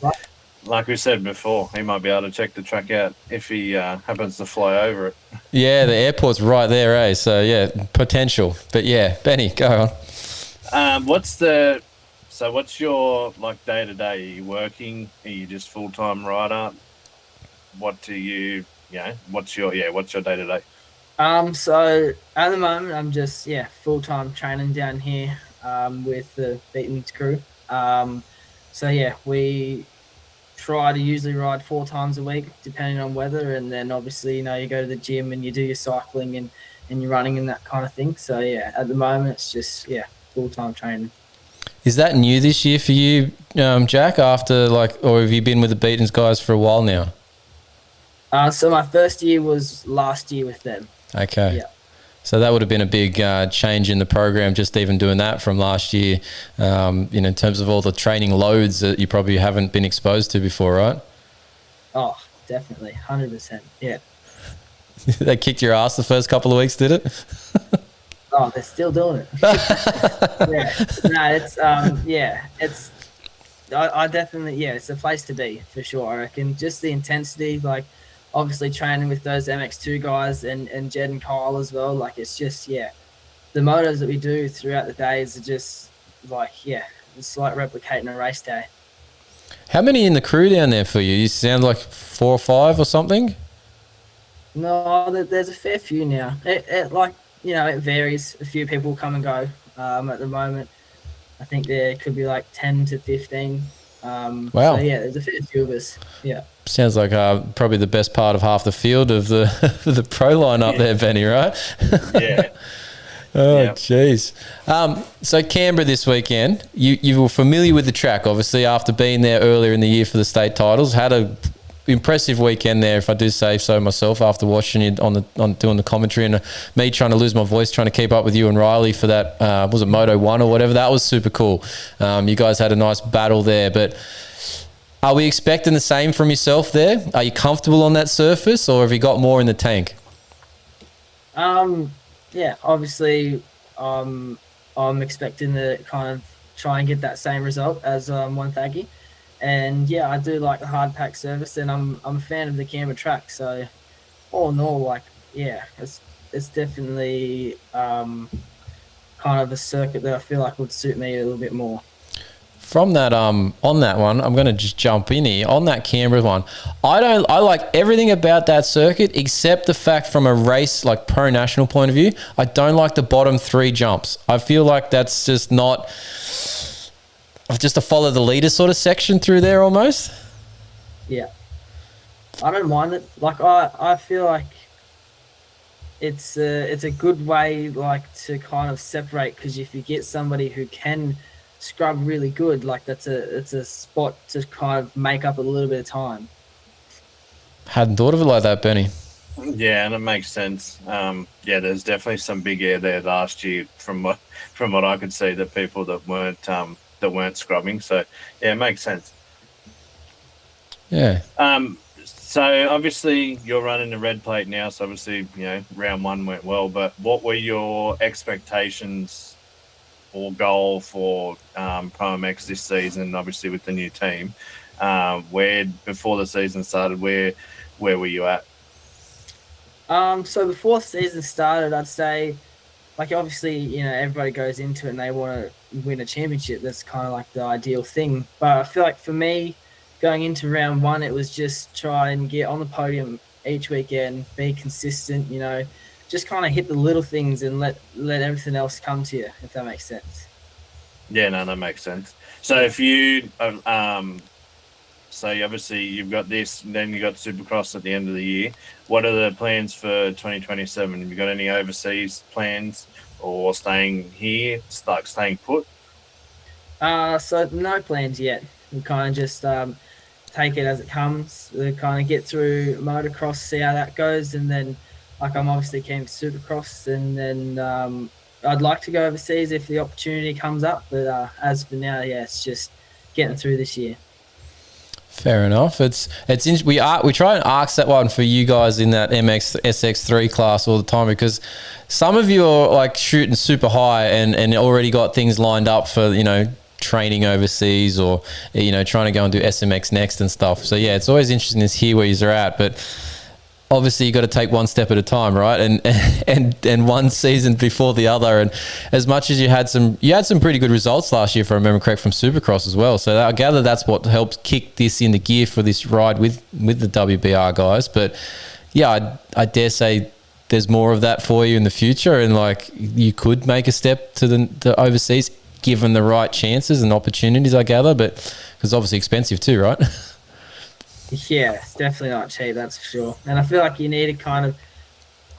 Like we said before, he might be able to check the track out if he happens to fly over it. Yeah, the airport's right there, eh? So yeah, potential. But yeah, Benny, go on. What's your day to day? Are you working? Are you just full time rider? What's your day to day? So at the moment I'm just full time training down here with the Beaton's crew. So yeah, we try to usually ride 4 times a week depending on weather, and then obviously you go to the gym and you do your cycling and your running and that kind of thing. So yeah, at the moment it's just full-time training. Is that new this year for you, Jack, after or have you been with the Beatons guys for a while now? So my first year was last year with them. Okay. Yeah. So that would have been a big change in the program, just even doing that from last year, in terms of all the training loads that you probably haven't been exposed to before, right? Oh, definitely. 100%. Yeah. They kicked your ass the first couple of weeks, did it? Oh, they're still doing it. I definitely, it's a place to be for sure. I reckon just the intensity, obviously training with those MX2 guys and Jed and Kyle as well. It's just, the motos that we do throughout the days are just it's like replicating a race day. How many in the crew down there for you? You sound like 4 or 5 or something? No, there's a fair few now. It varies. A few people come and go. At the moment, I think there could be 10 to 15. Wow. So yeah, there's a fair few of us. Yeah. Sounds like probably the best part of half the field of the pro line up there, Benny, right? Yeah. Oh, jeez. So Canberra this weekend, you were familiar with the track, obviously, after being there earlier in the year for the state titles. Had a impressive weekend there, if I do say so myself, after watching you on doing the commentary, and me trying to lose my voice trying to keep up with you and Riley for that was it Moto 1 or whatever. That was super cool. You guys had a nice battle there, but are we expecting the same from yourself there? Are you comfortable on that surface, or have you got more in the tank? Obviously I'm expecting to kind of try and get that same result as one Thaggy. And yeah, I do like the hard pack service, and I'm a fan of the Canberra track. So all in all, it's definitely kind kind of a circuit that I feel like would suit me a little bit more. From that, on that one, I'm going to just jump in here. On that Canberra one, I like everything about that circuit except the fact from a race, like pro national point of view, I don't like the bottom 3 jumps. I feel like that's just not, just a follow the leader sort of section through there almost. Yeah. I don't mind it. Like, I feel like it's a good way, like, to kind of separate, because if you get somebody who can scrub really good, like it's a spot to kind of make up a little bit of time. Hadn't thought of it like that, Benny. Yeah, and it makes sense. Yeah, there's definitely some big air there last year from what I could see, the people that weren't scrubbing. So yeah, it makes sense. Yeah. So obviously you're running the red plate now. So obviously, round 1 went well. But what were your expectations or goal for ProMX this season? Obviously with the new team, where before the season started, where were you at? So before the season started, I'd say, like, obviously, everybody goes into it and they want to win a championship. That's kind of like the ideal thing. But I feel like for me, going into round 1, it was just try and get on the podium each weekend, be consistent, just kind of hit the little things and let everything else come to you, if that makes sense. Yeah, no, that makes sense. So if you, so obviously you've got this, then you got Supercross at the end of the year. What are the plans for 2027? Have you got any overseas plans or staying here, staying put? So no plans yet. We kind of just take it as it comes. We kind of get through motocross, see how that goes, and then, like, I'm obviously keen for Supercross, and then I'd like to go overseas if the opportunity comes up. But as for now, yeah, it's just getting through this year. Fair enough. We try and ask that one for you guys in that MX SX3 class all the time, because some of you are like shooting super high and already got things lined up for training overseas, or trying to go and do SMX next and stuff. So yeah, it's always interesting to hear where you're at, but obviously you got to take one step at a time, right? And one season before the other. And as much as you had some pretty good results last year, if I remember correct, from Supercross as well. So I gather that's what helped kick this into gear for this ride with the WBR guys. But yeah, I dare say there's more of that for you in the future, and like you could make a step to the overseas given the right chances and opportunities, I gather, but because obviously expensive too, right? Yeah, it's definitely not cheap, that's for sure. And I feel like you need to kind of,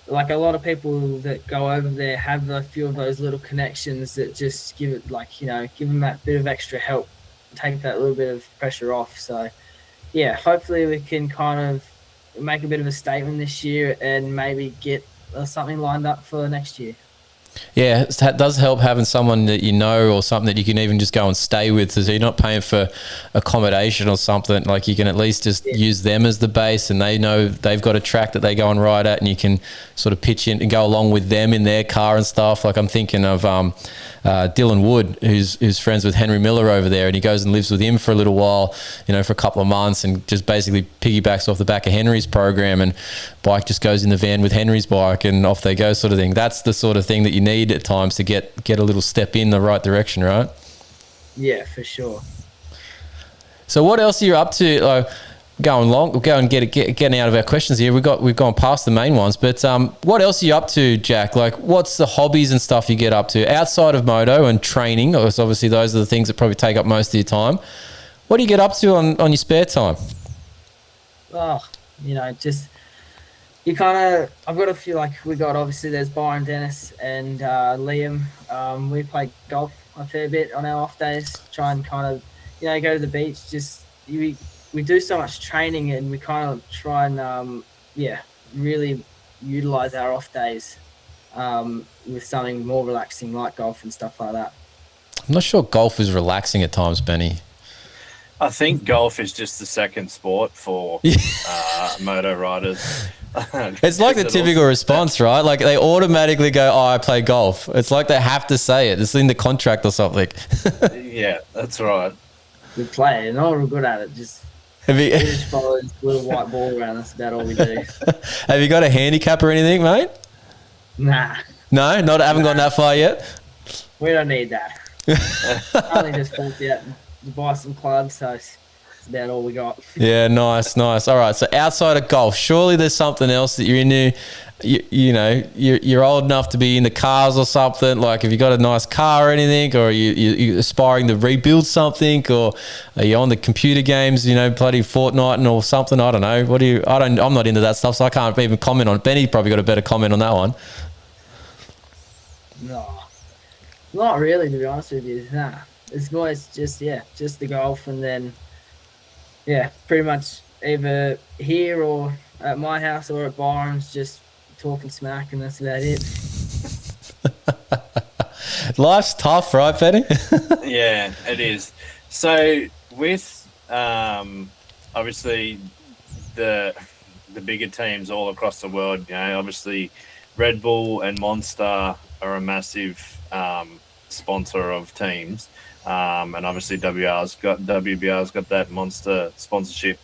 like, a lot of people that go over there have a few of those little connections that just give it, like, give them that bit of extra help, take that little bit of pressure off. So yeah, hopefully we can kind of make a bit of a statement this year and maybe get something lined up for next year. Yeah, it does help having someone that or something that you can even just go and stay with, so you're not paying for accommodation or something. Like, you can at least just use them as the base, and they know they've got a track that they go and ride at, and you can sort of pitch in and go along with them in their car and stuff. Like, I'm thinking of Dylan Wood, who's friends with Henry Miller over there, and he goes and lives with him for a little while, for a couple of months, and just basically piggybacks off the back of Henry's program, and bike just goes in the van with Henry's bike, and off they go, sort of thing. That's the sort of thing that you need at times to get a little step in the right direction, right? Yeah, for sure. So what else are you up to? Going long, we'll go and getting out of our questions here. We've gone past the main ones, but what else are you up to, Jack? Like, what's the hobbies and stuff you get up to outside of moto and training? Because obviously those are the things that probably take up most of your time. What do you get up to on your spare time? Oh, just you kind of. I've got a few. Like, obviously there's Byron Dennis and Liam. We play golf a fair bit on our off days. Try and kind of go to the beach. Just we do so much training, and we kind of try and really utilize our off days with something more relaxing like golf and stuff like that. I'm not sure golf is relaxing at times, Benny. I think golf is just the second sport for moto riders. It's like the typical response, right? Like, they automatically go, "Oh, I play golf." It's like they have to say it. It's in the contract or something. Yeah, that's right. We play, and we're good at it. We just follow this little white ball around. That's about all we do. Have you got a handicap or anything, mate? Nah. No, haven't gone that far yet. We don't need that. Only just forked out to buy some clubs, so it's about all we got. Yeah, nice. All right, so outside of golf, surely there's something else that you're into. You're old enough to be into cars or something. Like, have you got a nice car or anything, or are you aspiring to rebuild something, or are you on the computer games? Bloody Fortnite or something. I don't know. I'm not into that stuff, so I can't even comment on. Benny probably got a better comment on that one. No, not really, to be honest with you. Nah, it's always just the golf, and then pretty much either here or at my house or at Byron's, just talking smack, and that's about it. Life's tough, right, Benny? Yeah, it is. So with obviously the bigger teams all across the world, obviously Red Bull and Monster are a massive sponsor of teams, and obviously WBR's got that Monster sponsorship.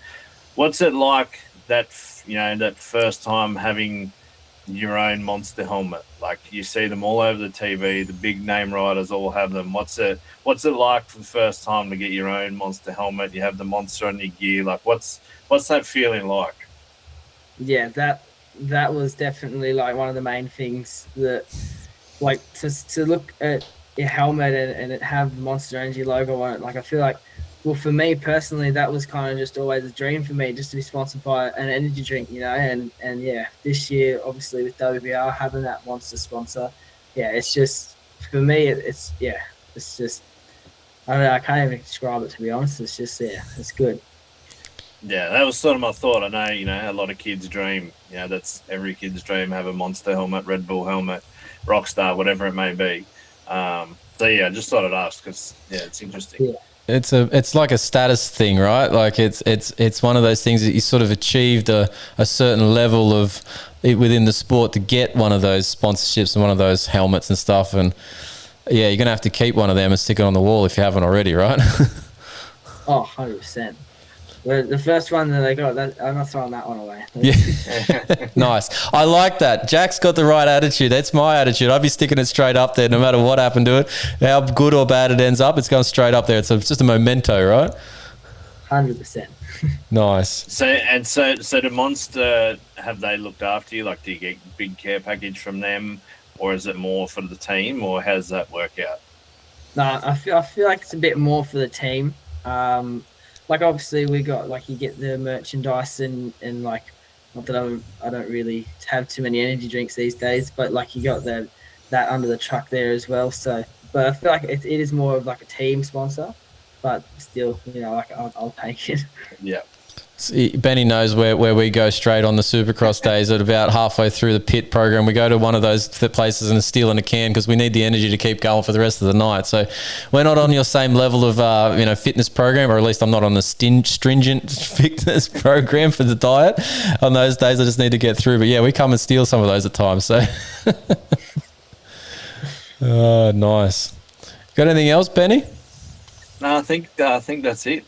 What's it like that first time having your own Monster helmet? Like, you see them all over the TV, the big name riders all have them. What's it like for the first time to get your own Monster helmet? You have the Monster on your gear. Like, what's that feeling like? Yeah, that was definitely like one of the main things that, like, to look at your helmet and it have the Monster Energy logo on it. Like, I feel like, well, for me personally, that was kind of just always a dream for me, just to be sponsored by an energy drink, and this year, obviously, with WBR having that Monster sponsor, it's just, for me, it's just, I don't know, I can't even describe it, to be honest. It's just, it's good. Yeah, that was sort of my thought. I know, a lot of kids dream, that's every kid's dream, have a Monster helmet, Red Bull helmet, Rockstar, whatever it may be. I just thought I'd ask because, it's interesting. Yeah. It's like a status thing, right? Like, it's one of those things that you sort of achieved a certain level of it within the sport to get one of those sponsorships and one of those helmets and stuff. And you're gonna have to keep one of them and stick it on the wall if you haven't already, right? Oh, 100%. The first one that I got, I'm not throwing that one away. Yeah. Nice. I like that. Jack's got the right attitude. That's my attitude. I'd be sticking it straight up there no matter what happened to it. How good or bad it ends up, it's going straight up there. It's just a memento, right? 100%. Nice. So the Monster, have they looked after you? Like, do you get big care package from them, or is it more for the team, or how does that work out? No, I feel like it's a bit more for the team. Like, obviously we got, like, you get the merchandise and like, not that I don't really have too many energy drinks these days, but like, you got that under the truck there as well. So, but I feel like it is more of like a team sponsor, but still, like, I'll take it. Yeah. See, Benny knows where we go straight on the Supercross days. At about halfway through the pit program, we go to one of those places and steal in a can because we need the energy to keep going for the rest of the night. So we're not on your same level of fitness program, or at least I'm not on the stringent fitness program for the diet. On those days, I just need to get through. But we come and steal some of those at times. So, oh, nice. Got anything else, Benny? No, I think that's it.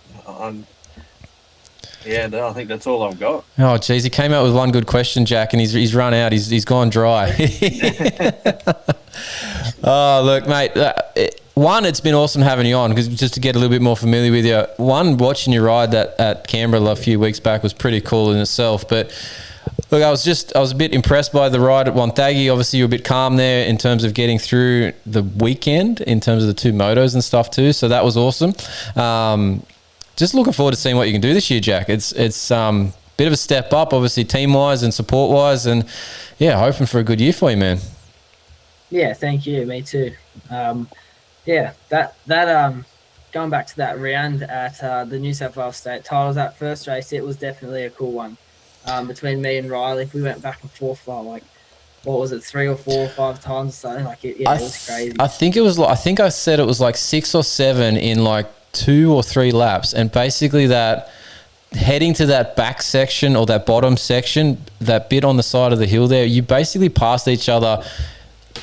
I think that's all I've got. Oh, geez, he came out with one good question, Jack, and he's run out. He's gone dry. Oh, look, mate. One, it's been awesome having you on, because just to get a little bit more familiar with you. One, watching you ride at Canberra a few weeks back was pretty cool in itself. But look, I was a bit impressed by the ride at Wonthaggi. Obviously, you're a bit calm there in terms of getting through the weekend, in terms of the two motos and stuff too. So that was awesome. Just looking forward to seeing what you can do this year, Jack. It's bit of a step up, obviously, team-wise and support-wise, and hoping for a good year for you, man. Yeah, thank you. Me too. Going back to that round at the New South Wales State Titles, that first race, it was definitely a cool one. Between me and Riley, we went back and forth for like, what was it, 3 or 4 or 5 times or something? Like, it was crazy. I think it was like, I think I said it was like 6 or 7 in like 2 or 3 laps, and basically that heading to that back section or that bottom section, that bit on the side of the hill there, you basically passed each other.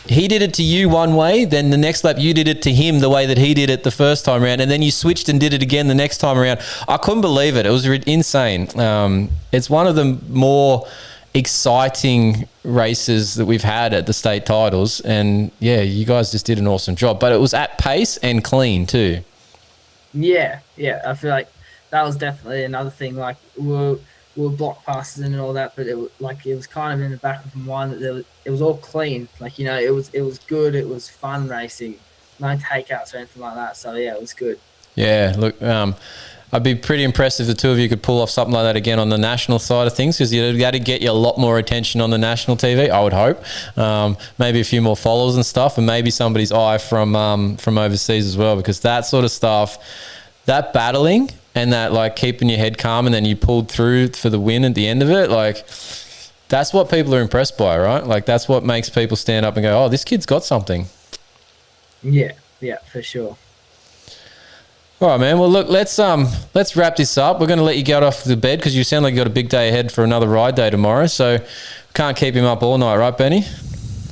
He did it to you one way, then the next lap you did it to him the way that he did it the first time around, and then you switched and did it again the next time around. I couldn't believe it. It was insane. It's one of the more exciting races that we've had at the state titles, and yeah, you guys just did an awesome job. But it was at pace and clean too. Yeah, I feel like that was definitely another thing. Like we were block passes and all that, but it was kind of in the back of my mind that it was all clean. Like, you know, it was good. It was fun racing, no takeouts or anything like that. So yeah, it was good. Yeah, look, I'd be pretty impressed if the two of you could pull off something like that again on the national side of things, because you'd got to get you a lot more attention on the national TV, I would hope. Maybe a few more followers and stuff, and maybe somebody's eye from overseas as well, because that sort of stuff, that battling and that like keeping your head calm and then you pulled through for the win at the end of it, like that's what people are impressed by, right? Like that's what makes people stand up and go, oh, this kid's got something. Yeah, for sure. All right, man. Well, look, let's wrap this up. We're going to let you get off the bed because you sound like you got a big day ahead for another ride day tomorrow. So can't keep him up all night, right, Benny?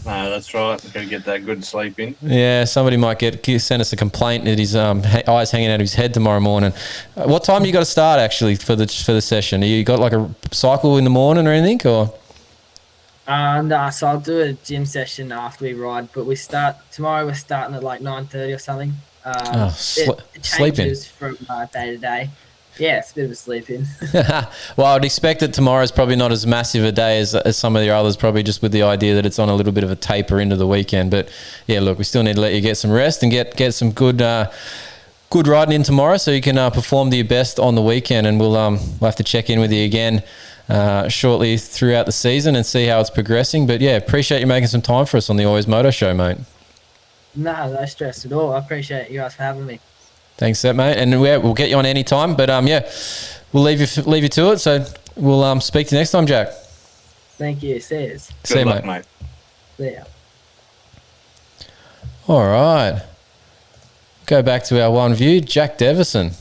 No, that's right. We've got to get that good sleep in. Yeah, somebody might send us a complaint that his eyes hanging out of his head tomorrow morning. What time you got to start actually for the session? You got like a cycle in the morning or anything, or? No, so I'll do a gym session after we ride, but tomorrow we're starting at like 9:30 or something. It changes from day to day. Yeah, it's a bit of a sleep in. Well, I'd expect that tomorrow's probably not as massive a day as some of the others, probably just with the idea that it's on a little bit of a taper into the weekend. But yeah, look, we still need to let you get some rest and get some good riding in tomorrow so you can perform to your best on the weekend. And we'll have to check in with you again shortly throughout the season and see how it's progressing. But yeah, appreciate you making some time for us on the AlwaysMoto show, mate. No stress at all. I appreciate you guys for having me. Thanks, mate. And we'll get you on any time. But we'll leave you to it. So we'll speak to you next time, Jack. Thank you. See you. See you, luck, mate. See ya. All right. Go back to our one view, Jack Deveson.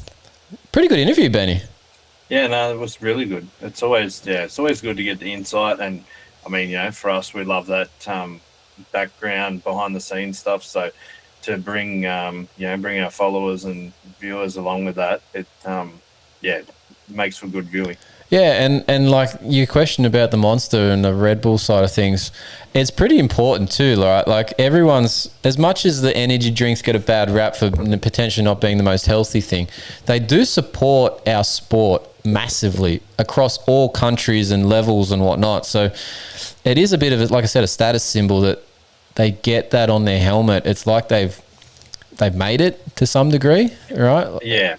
Pretty good interview, Benny. Yeah, no, it was really good. It's always good to get the insight, and I mean, for us, we love that background, behind the scenes stuff. So to bring bring our followers and viewers along with that, it makes for good viewing. Yeah, and like your question about the Monster and the Red Bull side of things, it's pretty important too, right? Like everyone's, as much as the energy drinks get a bad rap for potentially not being the most healthy thing, they do support our sport massively across all countries and levels and whatnot. So it is a bit of, like I said, a status symbol that they get that on their helmet. It's like they've made it to some degree, right? Yeah.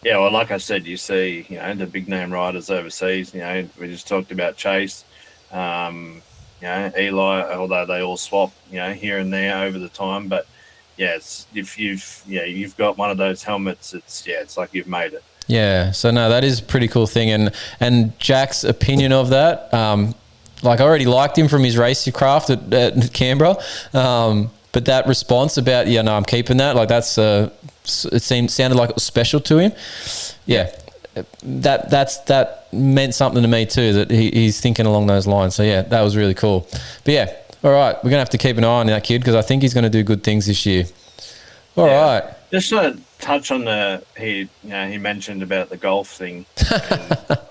Well, like I said, you see, the big name riders overseas. We just talked about Chase, Eli, although they all swap, here and there over the time. But it's if you've got one of those helmets, it's like you've made it. Yeah. So no, that is a pretty cool thing, and Jack's opinion of that. Like I already liked him from his racecraft at Canberra, but that response about I'm keeping that, like that's sounded like it was special to him. Yeah, that meant something to me too, that he's thinking along those lines. So yeah, that was really cool. But yeah, all right, we're gonna have to keep an eye on that kid because I think he's going to do good things this year. All right. Just to touch on he mentioned about the golf thing.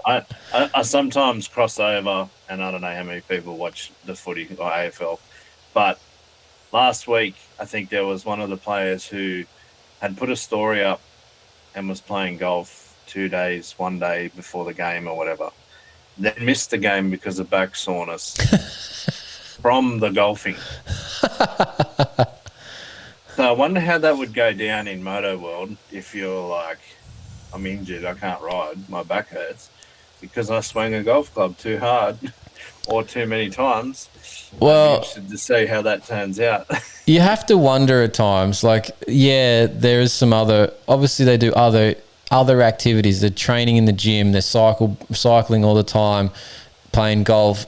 I sometimes cross over, and I don't know how many people watch the footy or AFL, but last week I think there was one of the players who had put a story up and was playing golf 2 days, 1 day before the game or whatever. Then missed the game because of back soreness from the golfing. So I wonder how that would go down in Moto world if you're like, I'm injured, I can't ride, my back hurts because I swung a golf club too hard or too many times. Well, I'm interested to see how that turns out. You have to wonder at times, like, yeah, there is some obviously they do other activities. They're training in the gym, they're cycling all the time, playing golf.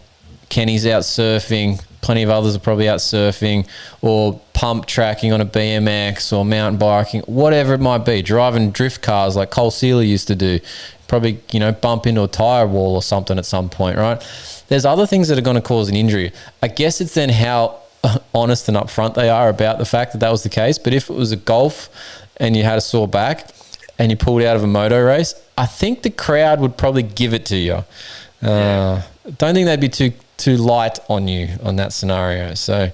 Kenny's out surfing. Plenty of others are probably out surfing or pump tracking on a BMX or mountain biking, whatever it might be, driving drift cars like Cole Sealer used to do, probably, bump into a tire wall or something at some point, right? There's other things that are going to cause an injury. I guess it's then how honest and upfront they are about the fact that was the case. But if it was a golf and you had a sore back and you pulled out of a moto race, I think the crowd would probably give it to you. Don't think they'd be too light on you on that scenario. So,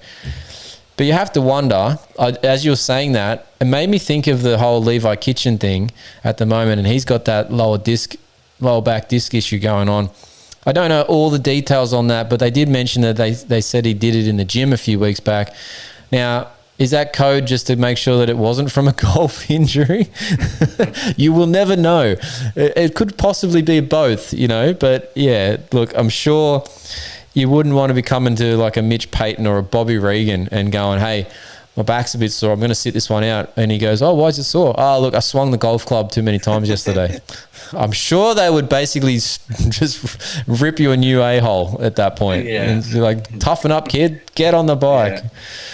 but you have to wonder, as you were saying that, it made me think of the whole Levi Kitchen thing at the moment, and he's got that lower back disc issue going on. I don't know all the details on that, but they did mention that they said he did it in the gym a few weeks back. Now, is that code just to make sure that it wasn't from a golf injury? You will never know. It could possibly be both, but yeah, look, I'm sure you wouldn't want to be coming to like a Mitch Payton or a Bobby Regan and going, hey, my back's a bit sore, I'm going to sit this one out. And he goes, oh, why is it sore? Oh, look, I swung the golf club too many times yesterday. I'm sure they would basically just rip you a new a-hole at that point. Yeah. And you're like, toughen up, kid. Get on the bike.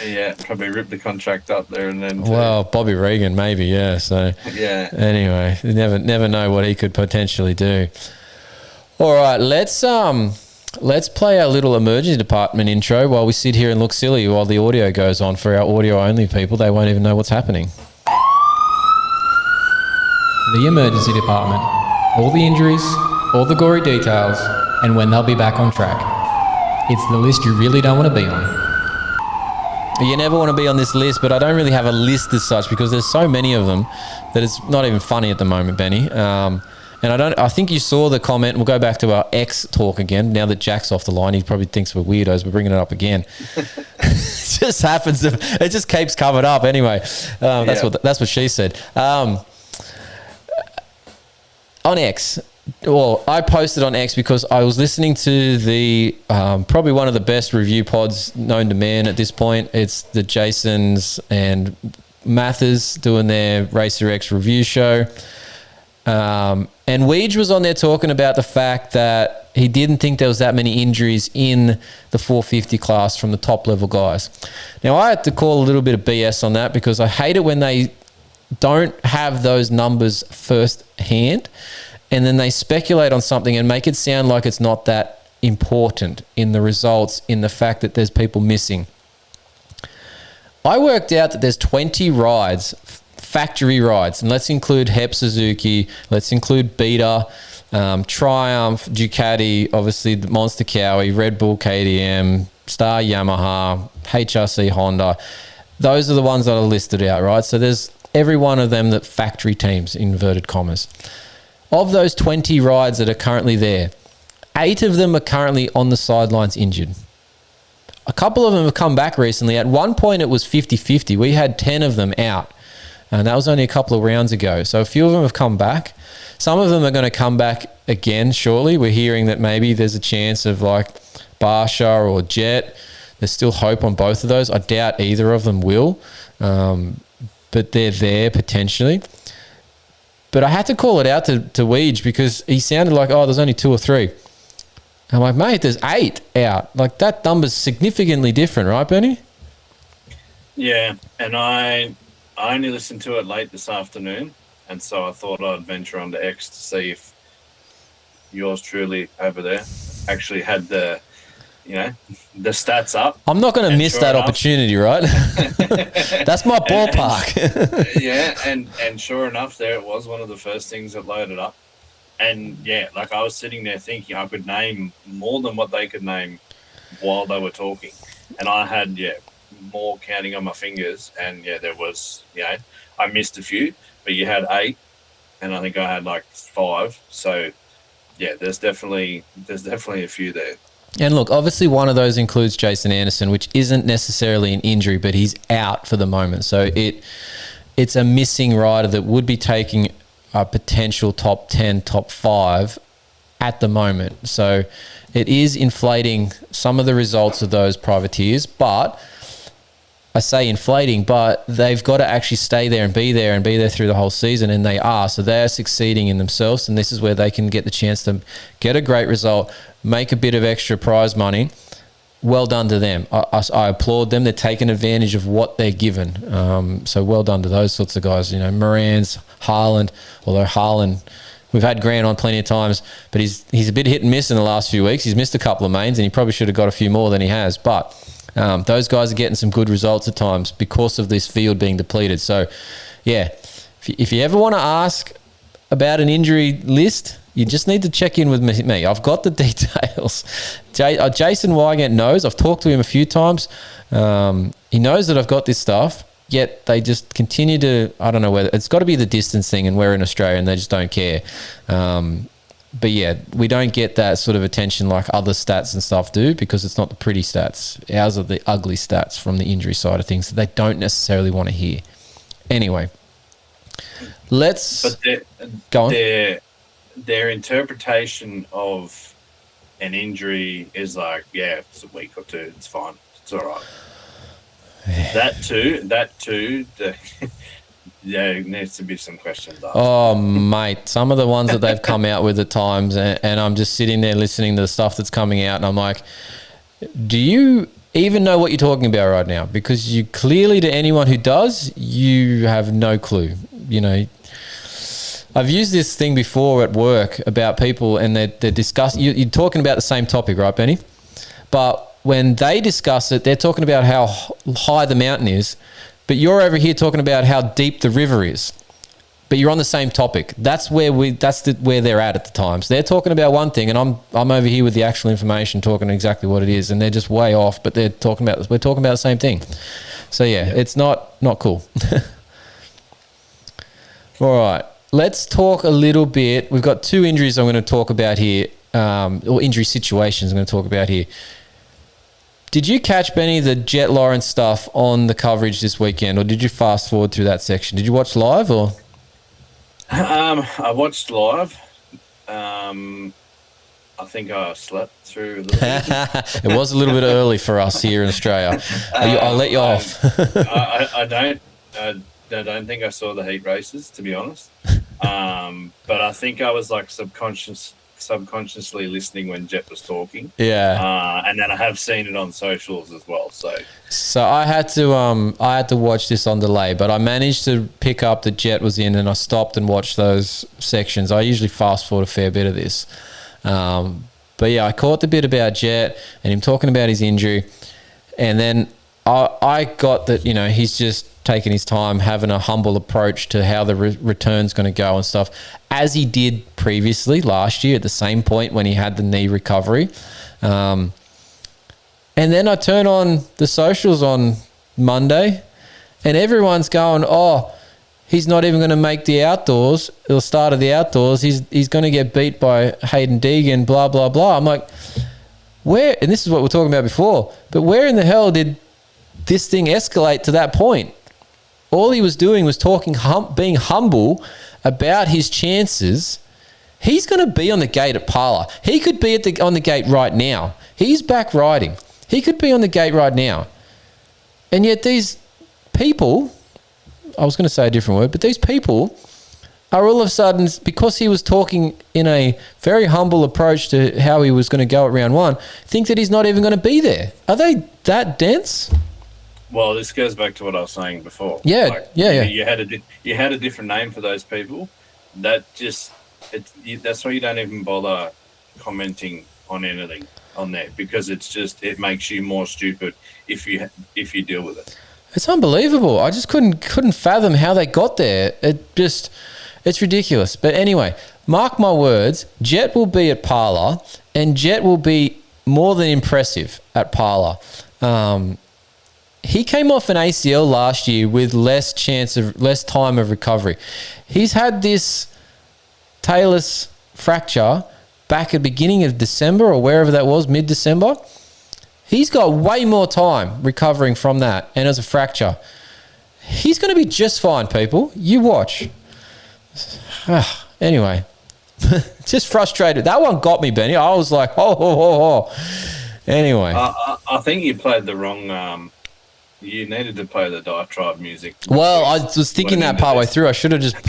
Yeah, probably rip the contract up there and then. Well, Bobby Regan, maybe, yeah. So, yeah. Anyway, you never know what he could potentially do. All right, let's play our little emergency department intro while we sit here and look silly while the audio goes on. For our audio-only people, they won't even know what's happening. The emergency department. All the injuries, all the gory details, and when they'll be back on track. It's the list you really don't want to be on. You never want to be on this list, but I don't really have a list as such because there's so many of them that it's not even funny at the moment, Benny. And I think you saw the comment. We'll go back to our X talk again. Now that Jack's off the line, he probably thinks we're weirdos. We're bringing it up again. It just happens. It just keeps coming up anyway. That's what she said. On X, well, I posted on X because I was listening to the probably one of the best review pods known to man at this point. It's the Jasons and Mathers doing their Racer X review show. And Weege was on there talking about the fact that he didn't think there was that many injuries in the 450 class from the top level guys. Now, I had to call a little bit of BS on that because I hate it when they don't have those numbers firsthand and then they speculate on something and make it sound like it's not that important in the results, in the fact that there's people missing. I worked out that there's 20 rides, factory rides, and let's include Hep Suzuki, let's include Beta, Triumph, Ducati, obviously the Monster Cowie, Red Bull KTM, Star Yamaha, HRC Honda. Those are the ones that are listed out, right? So there's every one of them that factory teams, inverted commas. Of those 20 rides that are currently there, 8 of them are currently on the sidelines injured. A couple of them have come back recently. At one point, it was 50-50. We had 10 of them out, and that was only a couple of rounds ago. So a few of them have come back. Some of them are going to come back again shortly. We're hearing that maybe there's a chance of like Barsha or Jet. There's still hope on both of those. I doubt either of them will, but they're there potentially. But I had to call it out to Weege because he sounded like, oh, there's only 2 or 3. I'm like, mate, there's 8 out. Like, that number's significantly different, right, Benny? Yeah, and I only listened to it late this afternoon, and so I thought I'd venture onto X to see if yours truly over there actually had the stats up. I'm not going to miss that opportunity, right? That's my ballpark. Yeah, and sure enough, there it was, one of the first things that loaded up. And yeah, like I was sitting there thinking I could name more than what they could name while they were talking. And I had, more counting on my fingers. And there was, I missed a few, but you had 8 and I think I had like 5. So yeah, there's definitely a few there. And look, obviously one of those includes Jason Anderson, which isn't necessarily an injury, but he's out for the moment. So it's a missing rider that would be taking a potential top 10, top 5 at the moment. So it is inflating some of the results of those privateers, but I say inflating, but they've got to actually stay there and be there through the whole season, and they are. So they are succeeding in themselves, and this is where they can get the chance to get a great result, make a bit of extra prize money. Well done to them. I applaud them. They're taking advantage of what they're given. So well done to those sorts of guys. Moran's, Haaland, although Haaland, we've had Grant on plenty of times, but he's a bit hit and miss in the last few weeks. He's missed a couple of mains, and he probably should have got a few more than he has. But those guys are getting some good results at times because of this field being depleted. So, yeah, if you ever want to ask about an injury list, you just need to check in with me. I've got the details. Jason Wygant knows. I've talked to him a few times. He knows that I've got this stuff, yet they just continue to, I don't know whether, it's got to be the distance thing, and we're in Australia and they just don't care. But yeah, we don't get that sort of attention like other stats and stuff do, because it's not the pretty stats. Ours are the ugly stats from the injury side of things that they don't necessarily want to hear. Anyway, let's go on. Their interpretation of an injury is like, yeah, it's a week or two, it's fine, it's all right. That too. There needs to be some questions asked. Oh, mate, some of the ones that they've come out with at times, and I'm just sitting there listening to the stuff that's coming out, and I'm like, do you even know what you're talking about right now? Because you clearly, to anyone who does, you have no clue. You know, I've used this thing before at work about people, and they're discussing, you're talking about the same topic, right, Benny? But when they discuss it, they're talking about how high the mountain is, but you're over here talking about how deep the river is. But you're on the same topic. That's where where they're at the times. They're talking about one thing, and I'm over here with the actual information, talking exactly what it is, and they're just way off. But we're talking about the same thing. So yeah. It's not cool. All right, let's talk a little bit. We've got 2 injuries I'm going to talk about here, or injury situations I'm going to talk about here. Did you catch, Benny, the Jet Lawrence stuff on the coverage this weekend, or did you fast forward through that section? Did you watch live, or? I watched live. I think I slept through a little bit. It was a little bit early for us here in Australia. I'll let you off. I don't think I saw the heat races, to be honest. But I think I was like subconsciously listening when Jet was talking. Yeah. And then I have seen it on socials as well. So I had to watch this on delay, but I managed to pick up that Jet was in, and I stopped and watched those sections. I usually fast forward a fair bit of this. But yeah, I caught the bit about Jet and him talking about his injury. And then I got that, you know, he's just taking his time, having a humble approach to how the return's going to go and stuff, as he did previously last year at the same point when he had the knee recovery. And then I turn on the socials on Monday, and everyone's going, oh, he's not even going to make the outdoors, the start of the outdoors. He's going to get beat by Hayden Deegan, blah, blah, blah. I'm like, where, and this is what we're talking about before, but where in the hell did this thing escalate to that point? All he was doing was talking, being humble about his chances. He's going to be on the gate at Parla. He could be on the gate right now. He's back riding. He could be on the gate right now. And yet these people, I was going to say a different word, but these people are all of a sudden, because he was talking in a very humble approach to how he was going to go at round 1, think that he's not even going to be there. Are they that dense? Well, this goes back to what I was saying before. Yeah, like, yeah. You had a different name for those people. That's why you don't even bother commenting on anything on there, because it makes you more stupid if you deal with it. It's unbelievable. I just couldn't fathom how they got there. It's ridiculous. But anyway, mark my words, Jet will be at Parla, and Jet will be more than impressive at Parla. He came off an ACL last year with less time of recovery. He's had this talus fracture back at the beginning of December, or wherever that was, mid-December. He's got way more time recovering from that, and as a fracture. He's going to be just fine, people. You watch. Anyway, just frustrated. That one got me, Benny. I was like, oh. Anyway. I think you played the wrong... You needed to play the diatribe music. Well, I was thinking that partway through. It should have just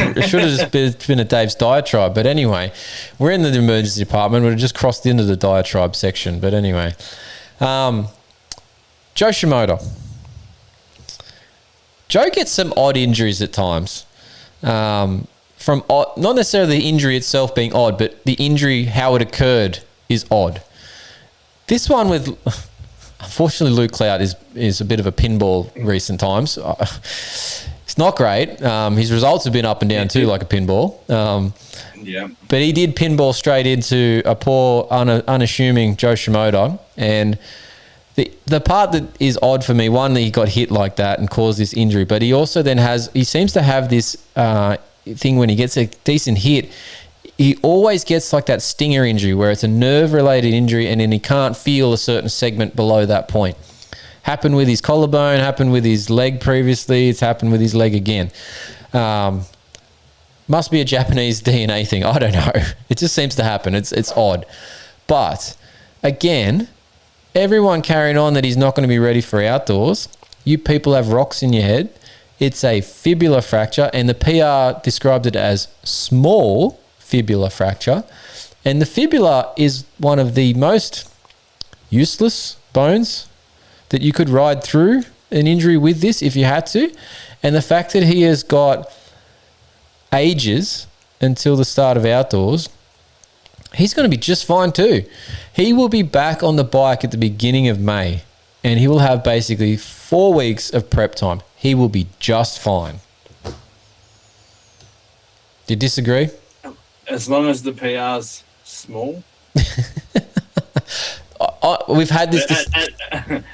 been a Dave's diatribe. But anyway, we're in the emergency department. We've just crossed into the diatribe section. But anyway, Joe Shimoda. Joe gets some odd injuries at times. Not necessarily the injury itself being odd, but the injury, how it occurred, is odd. This one with... Unfortunately, Luke Clout is a bit of a pinball recent times. It's not great. His results have been up and down too, like a pinball. Yeah. But he did pinball straight into a poor, unassuming Joe Shimoda. And the part that is odd for me, one, that he got hit like that and caused this injury, but he also then he seems to have this thing when he gets a decent hit, he always gets like that stinger injury where it's a nerve-related injury and then he can't feel a certain segment below that point. Happened with his collarbone, happened with his leg previously, it's happened with his leg again. Must be a Japanese DNA thing. I don't know. It just seems to happen. It's odd. But again, everyone carrying on that he's not going to be ready for outdoors. You people have rocks in your head. It's a fibula fracture, and the PR described it as small fibula fracture. And the fibula is one of the most useless bones that you could ride through an injury with this if you had to. And the fact that he has got ages until the start of outdoors, he's going to be just fine too. He will be back on the bike at the beginning of May, and he will have basically 4 weeks of prep time. He will be just fine. Do you disagree? As long as the PR's small. We've had this.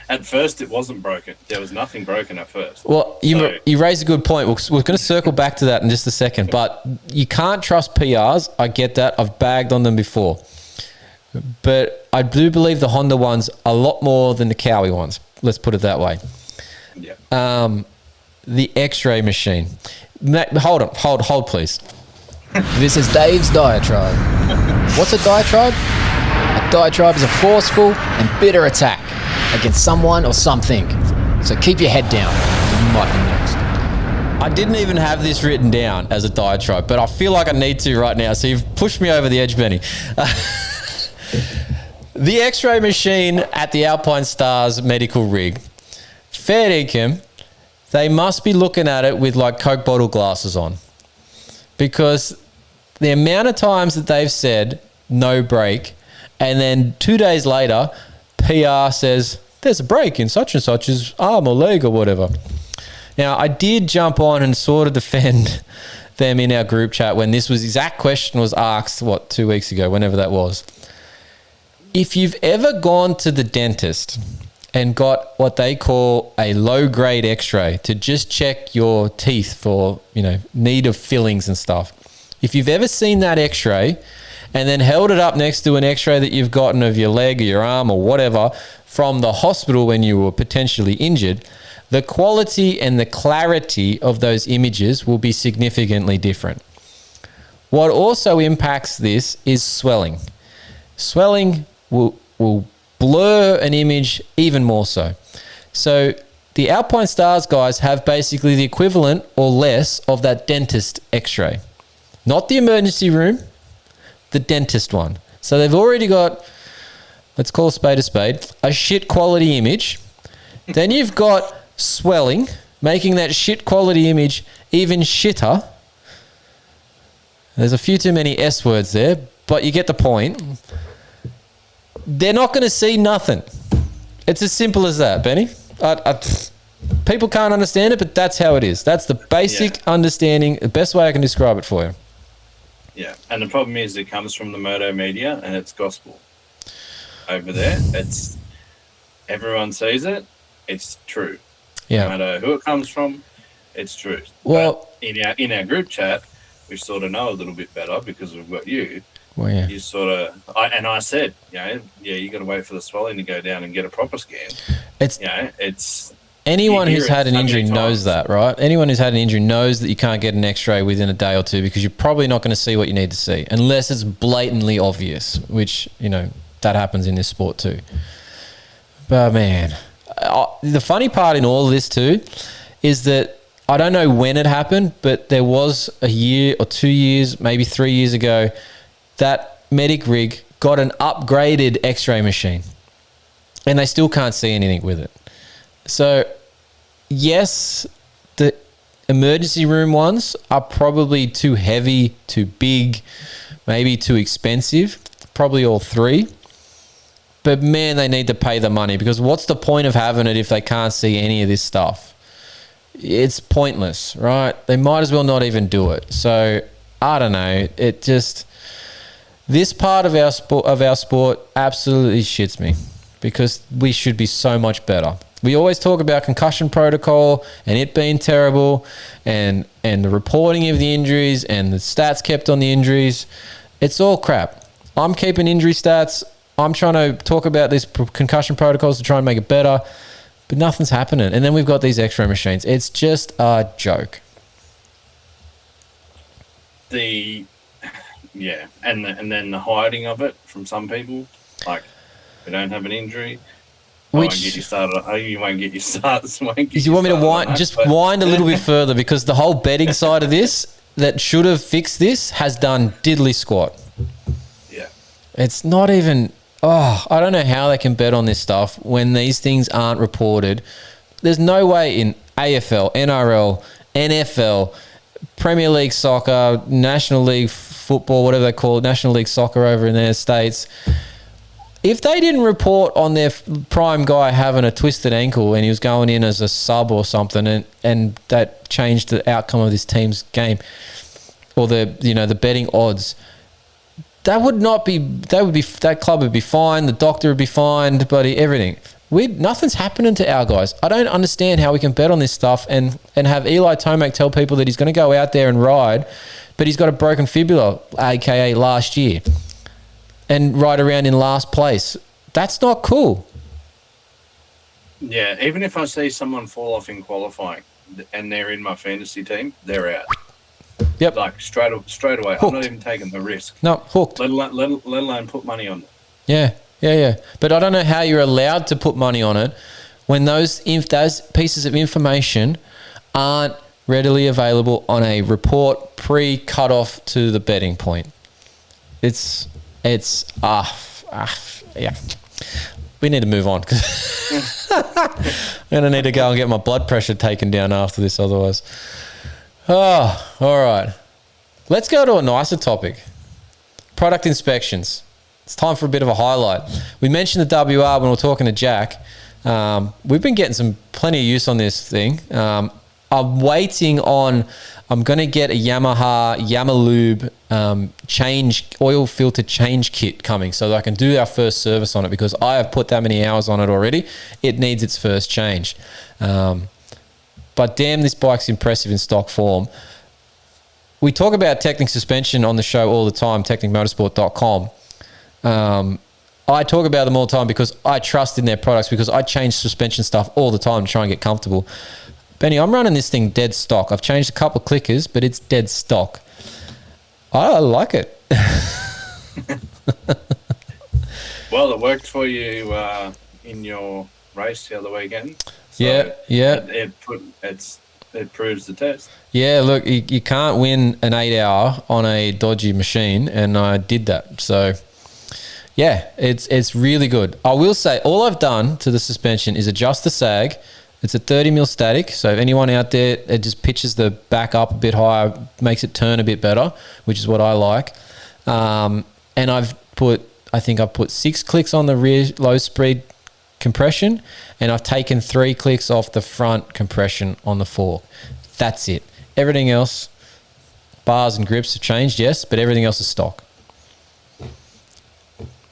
At first, it wasn't broken. There was nothing broken at first. Well, you raise a good point. We're going to circle back to that in just a second. But you can't trust PRs. I get that. I've bagged on them before. But I do believe the Honda ones a lot more than the Cowie ones. Let's put it that way. Yeah. The X-ray machine. Hold, please. This is Dave's diatribe. What's a diatribe? A diatribe is a forceful and bitter attack against someone or something. So keep your head down. You might be next. I didn't even have this written down as a diatribe, but I feel like I need to right now. So you've pushed me over the edge, Benny. The X-ray machine at the Alpine Stars medical rig. Fair dinkum, they must be looking at it with like Coke bottle glasses on, because the amount of times that they've said no break, and then 2 days later, PR says there's a break in such and such's arm or leg or whatever. Now, I did jump on and sort of defend them in our group chat when this exact question was asked, 2 weeks ago, whenever that was. If you've ever gone to the dentist and got what they call a low-grade x-ray to just check your teeth for, need of fillings and stuff. If you've ever seen that x-ray and then held it up next to an x-ray that you've gotten of your leg or your arm or whatever from the hospital when you were potentially injured, the quality and the clarity of those images will be significantly different. What also impacts this is swelling. Swelling will blur an image even more so. So the Alpine Stars guys have basically the equivalent or less of that dentist x-ray. Not the emergency room, the dentist one. So they've already got, let's call a spade, a shit quality image. Then you've got swelling, making that shit quality image even shitter. There's a few too many S words there, but you get the point. They're not going to see nothing. It's as simple as that, Benny. People can't understand it, but that's how it is. That's the basic understanding, the best way I can describe it for you. Yeah, and the problem is it comes from the Moto media and it's gospel. Over there, it's everyone sees it, it's true. Yeah. No matter who it comes from, it's true. Well, but in our group chat, we sort of know a little bit better because we've got you. Well, yeah. You sort of, I said, you got to wait for the swelling to go down and get a proper scan. It's anyone who's had an injury knows that, right? Anyone who's had an injury knows that you can't get an X-ray within a day or two because you're probably not going to see what you need to see unless it's blatantly obvious, which that happens in this sport too. But man, the funny part in all of this too is that I don't know when it happened, but there was a year or 2 years, maybe 3 years ago, that medic rig got an upgraded x-ray machine and they still can't see anything with it. So yes, the emergency room ones are probably too heavy, too big, maybe too expensive, probably all three. But man, they need to pay the money because what's the point of having it if they can't see any of this stuff? it's pointless, right? They might as well not even do it. So I don't know. It just, this part of our sport absolutely shits me, because we should be so much better. We always talk about concussion protocol and it being terrible, and the reporting of the injuries and the stats kept on the injuries. It's all crap. I'm keeping injury stats. I'm trying to talk about these concussion protocols to try and make it better, but nothing's happening. And then we've got these X-ray machines. It's just a joke. And then the hiding of it from some people, like, we don't have an injury. I won't get you started. You won't get you started. You want me to wind a little bit further, because the whole betting side of this that should have fixed this has done diddly squat. Yeah. It's not even, I don't know how they can bet on this stuff when these things aren't reported. There's no way in AFL, NRL, NFL, Premier League soccer, National League football, whatever they call it, National League soccer over in their states, if they didn't report on their prime guy having a twisted ankle and he was going in as a sub or something, and that changed the outcome of this team's game, or the betting odds, that club would be fine, the doctor would be fined, buddy, everything. Nothing's happening to our guys. I don't understand how we can bet on this stuff and have Eli Tomac tell people that he's going to go out there and ride, but he's got a broken fibula, aka last year, and ride around in last place. That's not cool. Yeah, even if I see someone fall off in qualifying and they're in my fantasy team, they're out. Yep. Like straight away. Hooked. I'm not even taking the risk. No, hooked. Let alone put money on them. Yeah. But I don't know how you're allowed to put money on it when those pieces of information aren't readily available on a report pre-cut off to the betting point. Yeah. We need to move on. I'm going to need to go and get my blood pressure taken down after this otherwise. Oh, all right. Let's go to a nicer topic. Product inspections. It's time for a bit of a highlight. We mentioned the WR when we were talking to Jack. We've been getting plenty of use on this thing. I'm waiting on, I'm going to get a Yamaha Yamalube oil filter change kit coming so that I can do our first service on it, because I have put that many hours on it already. It needs its first change. But damn, this bike's impressive in stock form. We talk about Technic suspension on the show all the time, technicmotorsport.com. I talk about them all the time because I trust in their products, because I change suspension stuff all the time to try and get comfortable. Benny, I'm running this thing dead stock. I've changed a couple of clickers, but it's dead stock. I like it. Well, it worked for you in your race the other weekend. So yeah. It proves the test. Yeah, look, you can't win an 8 hour on a dodgy machine, and I did that. So, yeah, it's really good. I will say, all I've done to the suspension is adjust the sag. It's a 30 mil static, so if anyone out there, it just pitches the back up a bit higher, makes it turn a bit better, which is what I like. And I think I've put 6 clicks on the rear low speed compression, and I've taken 3 clicks off the front compression on the fork. That's it. Everything else, bars and grips have changed, yes, but everything else is stock.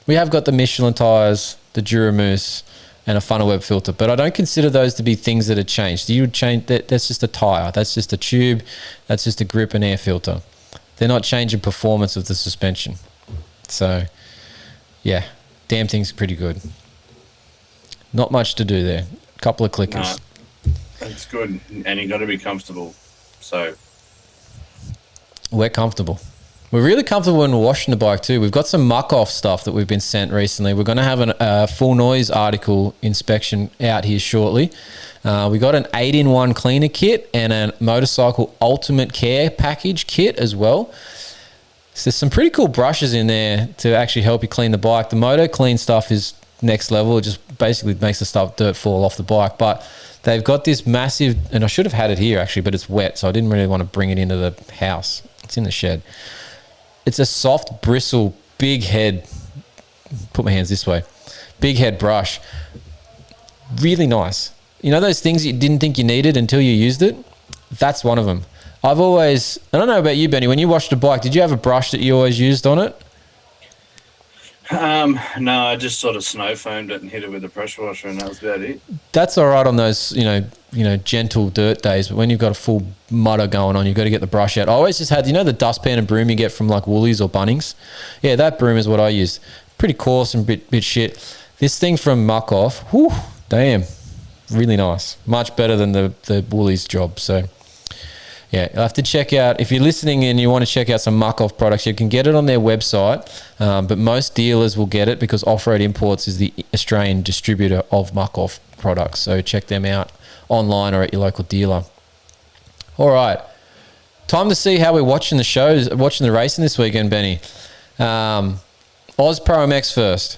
We have got the Michelin tyres, the Duramoose, and a funnel web filter, but I don't consider those to be things that have changed. You would change that's just a tyre, that's just a tube, that's just a grip and air filter. They're not changing performance of the suspension. So, yeah, damn thing's pretty good. Not much to do there. A couple of clickers. No, that's good, and you got to be comfortable. So we're comfortable. We're really comfortable when we're washing the bike too. We've got some muck off stuff that we've been sent recently. We're going to have a full noise article inspection out here shortly. We got an 8-in-1 cleaner kit and a motorcycle ultimate care package kit as well. So there's some pretty cool brushes in there to actually help you clean the bike. The Moto clean stuff is next level. It just basically makes the dirt fall off the bike. But they've got this massive, and I should have had it here actually, but it's wet, so I didn't really want to bring it into the house. It's in the shed. It's a soft bristle, big head, put my hands this way, big head brush. Really nice. You know those things you didn't think you needed until you used it? That's one of them. I don't know about you, Benny, when you washed a bike, did you have a brush that you always used on it? No, I just sort of snow foamed it and hit it with a pressure washer, and that was about it. That's all right on those, gentle dirt days, but when you've got a full muddle going on, you've got to get the brush out. I always just had, the dustpan and broom you get from like Woolies or Bunnings? Yeah, that broom is what I used. Pretty coarse and bit shit. This thing from Muck Off, whew, damn, really nice. Much better than the Woolies job, so... Yeah, you'll have to check out, if you're listening and you want to check out some Muck Off products, you can get it on their website, but most dealers will get it because Off-Road Imports is the Australian distributor of Muck Off products. So check them out online or at your local dealer. All right, time to see how we're watching the racing this weekend, Benny. AusProMX first.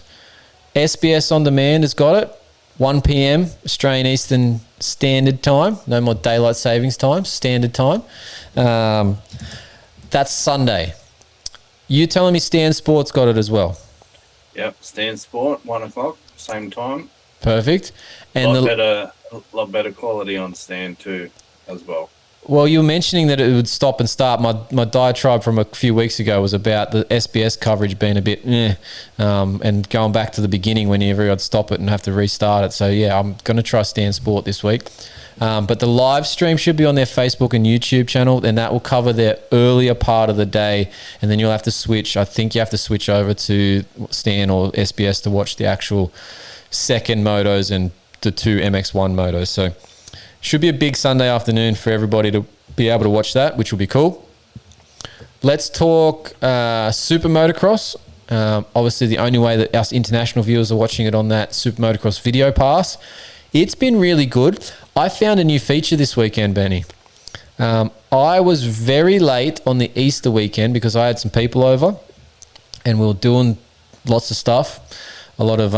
SBS On Demand has got it. 1 p.m. Australian Eastern Standard Time. No more daylight savings time. Standard time. That's Sunday. You telling me Stan Sport's got it as well? Yep, Stan Sport, 1 o'clock, same time. Perfect. And a lot better quality on Stan too, as well. Well, you were mentioning that it would stop and start. My diatribe from a few weeks ago was about the SBS coverage being a bit and going back to the beginning whenever I'd stop it and have to restart it. So, yeah, I'm going to try Stan Sport this week. But the live stream should be on their Facebook and YouTube channel, and that will cover their earlier part of the day. And then you'll have to switch. I think you have to switch over to Stan or SBS to watch the actual second motos and the 2 MX1 motos. So, should be a big Sunday afternoon for everybody to be able to watch that, which will be cool. Let's talk Super Motocross. Obviously, the only way that us international viewers are watching it on that Super Motocross Video Pass. It's been really good. I found a new feature this weekend, Benny. I was very late on the Easter weekend because I had some people over and we were doing lots of stuff. A lot of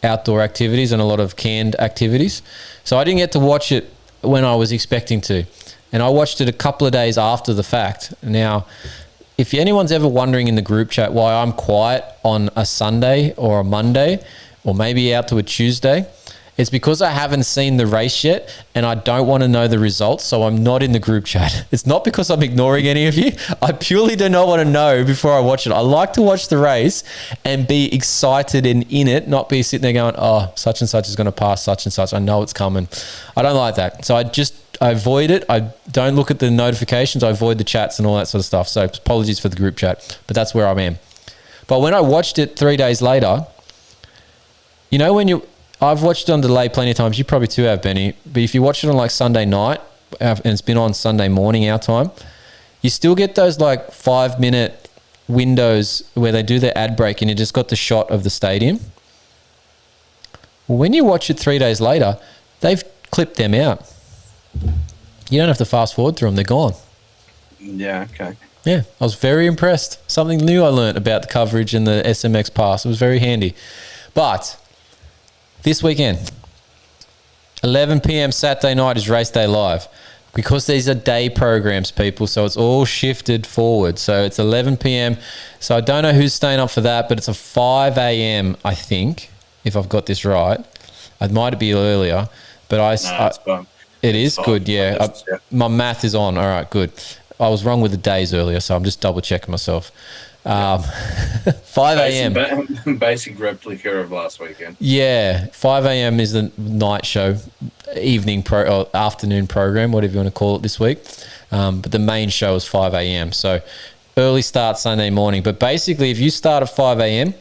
outdoor activities and a lot of canned activities. So I didn't get to watch it when I was expecting to. And I watched it a couple of days after the fact. Now, if anyone's ever wondering in the group chat why I'm quiet on a Sunday or a Monday or maybe out to a Tuesday, it's because I haven't seen the race yet and I don't want to know the results, so I'm not in the group chat. It's not because I'm ignoring any of you. I purely do not want to know before I watch it. I like to watch the race and be excited and in it, not be sitting there going, oh, such and such is going to pass such and such. I know it's coming. I don't like that. So I avoid it. I don't look at the notifications. I avoid the chats and all that sort of stuff. So apologies for the group chat, but that's where I am. But when I watched it 3 days later, you know when I've watched it on delay plenty of times. You probably too have, Benny. But if you watch it on like Sunday night and it's been on Sunday morning our time, you still get those like 5-minute windows where they do their ad break and you just got the shot of the stadium. Well, when you watch it 3 days later, they've clipped them out. You don't have to fast forward through them. They're gone. Yeah, okay. Yeah, I was very impressed. Something new I learned about the coverage in the SMX Pass. It was very handy. But this weekend, 11 p.m. Saturday night is Race Day Live. Because these are day programs, people, so it's all shifted forward. So it's 11 p.m. So I don't know who's staying up for that, but it's a 5 a.m., I think, if I've got this right. It might be earlier, but it's fine. It is good, yeah. My math is on. All right, good. I was wrong with the days earlier, so I'm just double-checking myself. 5 a.m. Basic replica of last weekend. Yeah, 5 a.m. is the night show, or afternoon program, whatever you want to call it this week. But the main show is 5 a.m. So early start Sunday morning. But basically, if you start at 5 a.m.,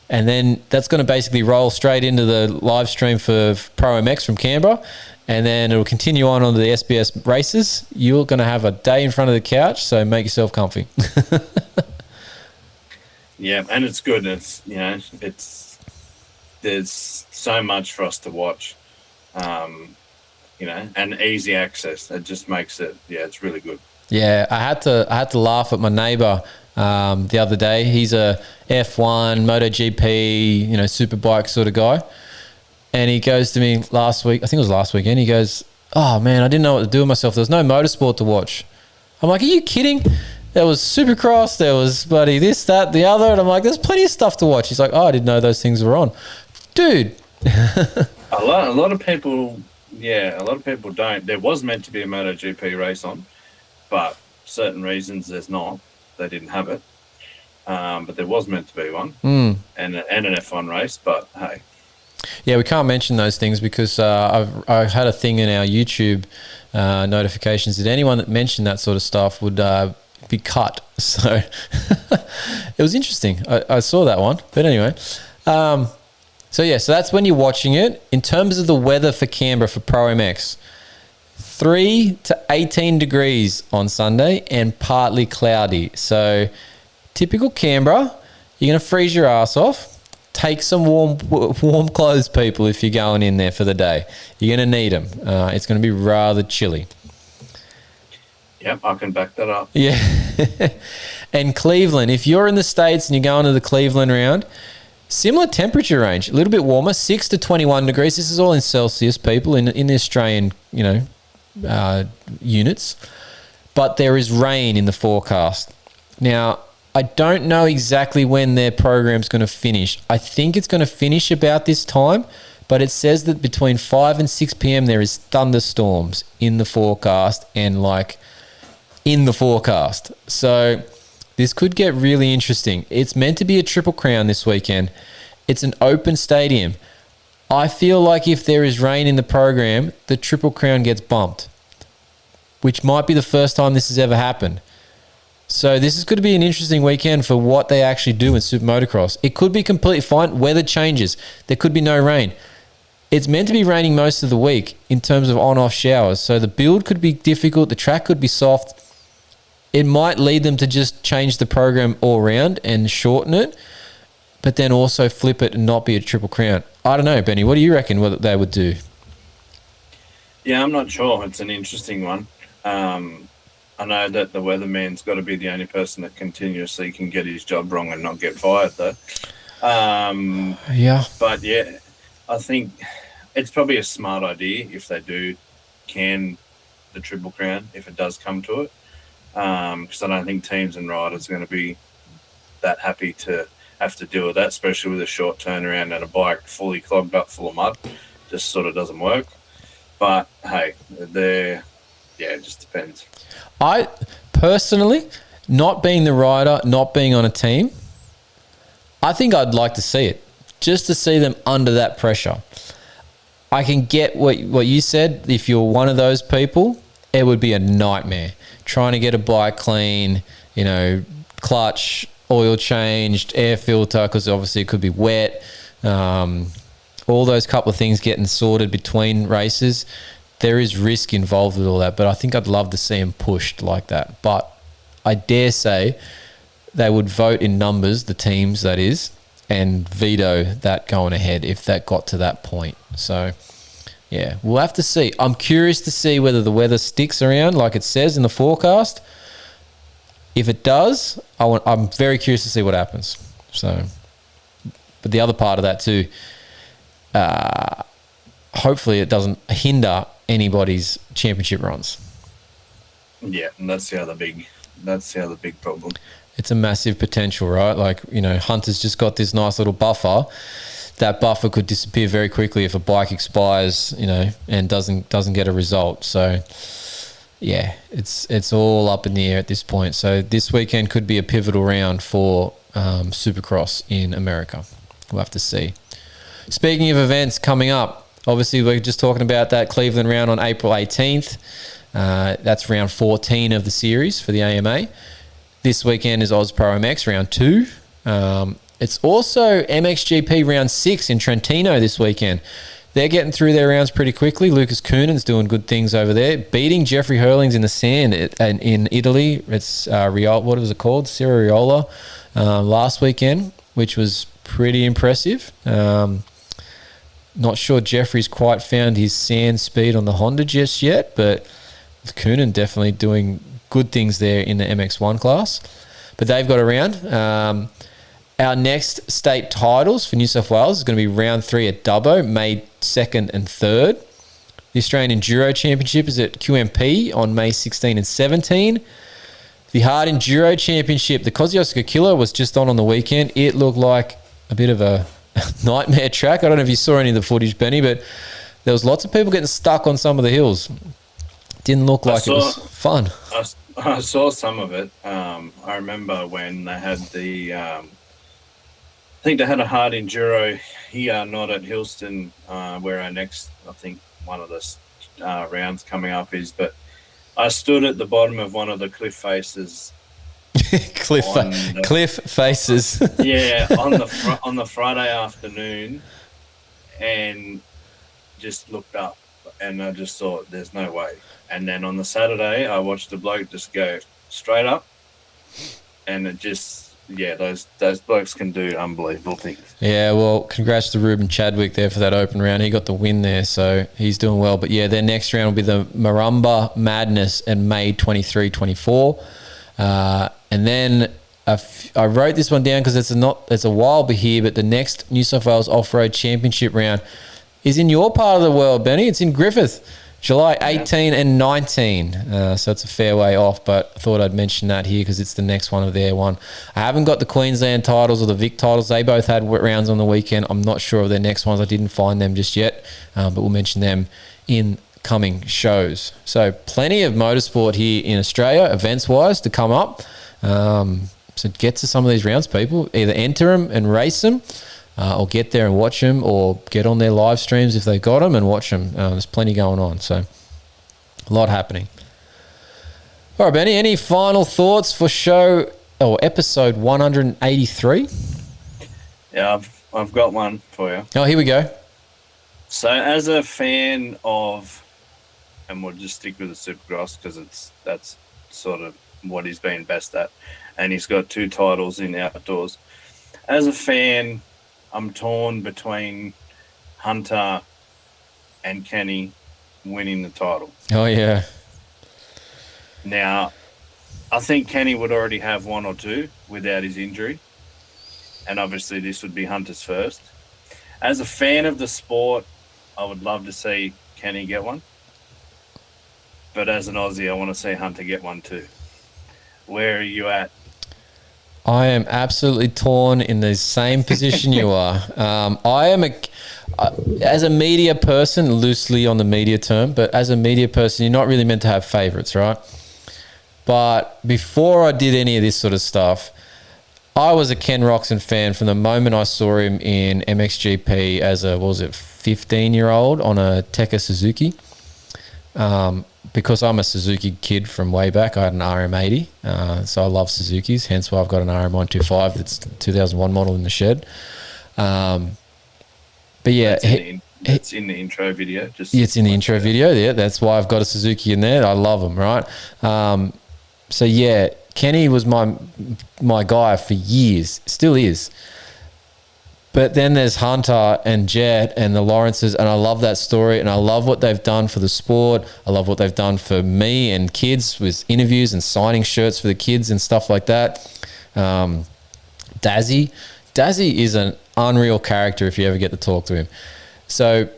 and then that's going to basically roll straight into the live stream for Pro MX from Canberra, and then it'll continue on the SBS races. You're going to have a day in front of the couch, so make yourself comfy. Yeah, and it's good. There's so much for us to watch, and easy access. It just makes it, it's really good. Yeah, I had to laugh at my neighbour the other day. He's a F1, MotoGP, superbike sort of guy. And he goes to me last week, I think it was last weekend, he goes, oh man, I didn't know what to do with myself. There was no motorsport to watch. I'm like, are you kidding? There was Supercross, there was bloody this, that, the other. And I'm like, there's plenty of stuff to watch. He's like, oh, I didn't know those things were on. Dude. A lot of people a lot of people don't. There was meant to be a MotoGP race on, but certain reasons there's not. They didn't have it. But there was meant to be one and an F1 race, but hey. Yeah, we can't mention those things because I had a thing in our YouTube notifications that anyone that mentioned that sort of stuff would be cut. So it was interesting. I saw that one. But anyway, so that's when you're watching it. In terms of the weather for Canberra for Pro MX, 3 to 18 degrees on Sunday and partly cloudy. So typical Canberra, you're going to freeze your ass off. Take some warm clothes, people, if you're going in there for the day. You're going to need them. It's going to be rather chilly. Yep, I can back that up. Yeah. And Cleveland, if you're in the States and you're going to the Cleveland round, similar temperature range, a little bit warmer, 6 to 21 degrees. This is all in Celsius, people, in the Australian, units. But there is rain in the forecast. Now, I don't know exactly when their program's going to finish. I think it's going to finish about this time, but it says that between 5 and 6 p.m. there is thunderstorms in the forecast in the forecast. So this could get really interesting. It's meant to be a Triple Crown this weekend. It's an open stadium. I feel like if there is rain in the program, the Triple Crown gets bumped, which might be the first time this has ever happened. So this is going to be an interesting weekend for what they actually do in Super Motocross. It could be completely fine. Weather changes. There could be no rain. It's meant to be raining most of the week in terms of on-off showers. So the build could be difficult. The track could be soft. It might lead them to just change the program all around and shorten it, but then also flip it and not be a Triple Crown. I don't know, Benny. What do you reckon what they would do? Yeah, I'm not sure. It's an interesting one. I know that the weatherman's got to be the only person that continuously can get his job wrong and not get fired, though. But yeah, I think it's probably a smart idea if they do can the Triple Crown, if it does come to it. Because I don't think teams and riders are going to be that happy to have to deal with that, especially with a short turnaround and a bike fully clogged up full of mud. Just sort of doesn't work. But hey, it just depends. I personally, not being the rider, not being on a team, I think I'd like to see it, just to see them under that pressure. I can get what you said. If you're one of those people, it would be a nightmare trying to get a bike clean, clutch, oil changed, air filter, because obviously it could be wet. All those couple of things getting sorted between races. There is risk involved with all that, but I think I'd love to see them pushed like that. But I dare say they would vote in numbers, the teams that is, and veto that going ahead if that got to that point. So, yeah, we'll have to see. I'm curious to see whether the weather sticks around like it says in the forecast. If it does, I'm very curious to see what happens. So, but the other part of that too, hopefully it doesn't hinder anybody's championship runs. Yeah, and that's the other big problem. It's a massive potential, right? Hunter's just got this nice little buffer. That buffer could disappear very quickly if a bike expires, and doesn't get a result. So yeah, it's all up in the air at this point. So this weekend could be a pivotal round for Supercross in America. We'll have to see. Speaking of events coming up, obviously, we're just talking about that Cleveland round on April 18th. That's round 14 of the series for the AMA. This weekend is AusProMX round 2. It's also MXGP round 6 in Trentino this weekend. They're getting through their rounds pretty quickly. Lucas Coonen's doing good things over there, beating Jeffrey Hurlings in the sand in Italy. It's what was it called? Cerriola last weekend, which was pretty impressive. Not sure Jeffrey's quite found his sand speed on the Honda just yet, but Coonan definitely doing good things there in the MX1 class. But they've got a round. Our next state titles for New South Wales is going to be round 3 at Dubbo, May 2nd and 3rd. The Australian Enduro Championship is at QMP on May 16 and 17. The Hard Enduro Championship, the Kosciuszko Killer, was just on the weekend. It looked like a bit of a nightmare track. I don't know if you saw any of the footage, Benny, but there was lots of people getting stuck on some of the hills. Didn't look like it was fun. I saw some of it. I remember when they had I think they had a hard enduro here, not at Hillston, where our next, I think one of the rounds coming up is. But I stood at the bottom of one of the cliff faces. Cliff faces. Yeah, on the Friday afternoon, and just looked up, and I just thought, "There's no way." And then on the Saturday, I watched the bloke just go straight up, and it just, those blokes can do unbelievable things. Yeah, well, congrats to Ruben Chadwick there for that open round. He got the win there, so he's doing well. But yeah, their next round will be the Marumba Madness in May 23-24. And then I wrote this one down because it's a while here, but the next New South Wales Off-Road Championship round is in your part of the world, Benny. It's in Griffith, July 18 and 19. So it's a fair way off, but I thought I'd mention that here because it's the next one of their one. I haven't got the Queensland titles or the Vic titles. They both had rounds on the weekend. I'm not sure of their next ones. I didn't find them just yet, but we'll mention them in coming shows. So plenty of motorsport here in Australia, events-wise, to come up. So get to some of these rounds, people. Either enter them and race them, or get there and watch them, or get on their live streams if they've got them and watch them. There's plenty going on, so a lot happening. All right, Benny, any final thoughts for show or episode 183? Yeah, I've got one for you. Oh, here we go. So as a fan of, and we'll just stick with the Supercross because that's sort of what he's been best at, and he's got 2 titles in outdoors. As a fan, I'm torn between Hunter and Kenny winning the title. Oh, yeah. Now, I think Kenny would already have 1 or 2 without his injury, and obviously this would be Hunter's first. As a fan of the sport, I would love to see Kenny get one, but as an Aussie, I want to see Hunter get one too. Where are you at? I am absolutely torn in the same position you are. I am as a media person, loosely on the media term, but as a media person, you're not really meant to have favourites, right? But before I did any of this sort of stuff, I was a Ken Roxon fan from the moment I saw him in MXGP as a, 15-year-old on a Tekka Suzuki. Because I'm a Suzuki kid from way back, I had an RM80, so I love Suzukis, hence why I've got an RM125 that's 2001 model in the shed. But yeah, it's in the intro video. It's in the intro video, yeah, that's why I've got a Suzuki in there. I love them, right? So yeah, Kenny was my guy for years, still is. But then there's Hunter and Jet and the Lawrences, and I love that story, and I love what they've done for the sport. I love what they've done for me and kids with interviews and signing shirts for the kids and stuff like that. Dazzy is an unreal character if you ever get to talk to him. So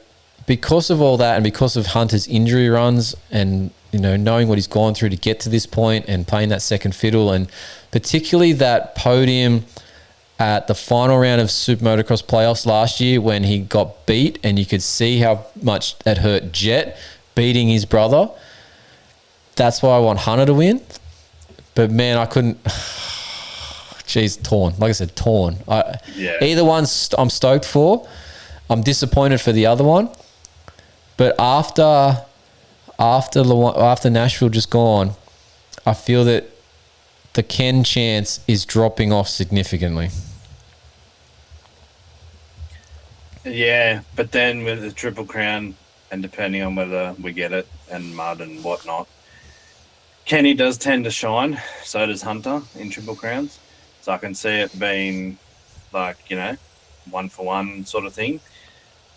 because of all that and because of Hunter's injury runs and, you know, knowing what he's gone through to get to this point and playing that second fiddle, and particularly that podium at the final round of Super Motocross playoffs last year when he got beat and you could see how much it hurt Jet beating his brother. That's why I want Hunter to win. But man, I couldn't. Jeez, torn. Like I said, torn. Either one I'm stoked for. I'm disappointed for the other one. But after Nashville just gone, I feel that the Ken chance is dropping off significantly. Yeah, but then with the Triple Crown, and depending on whether we get it and mud and whatnot, Kenny does tend to shine. So does Hunter in Triple Crowns. So I can see it being like, 1-for-1 sort of thing.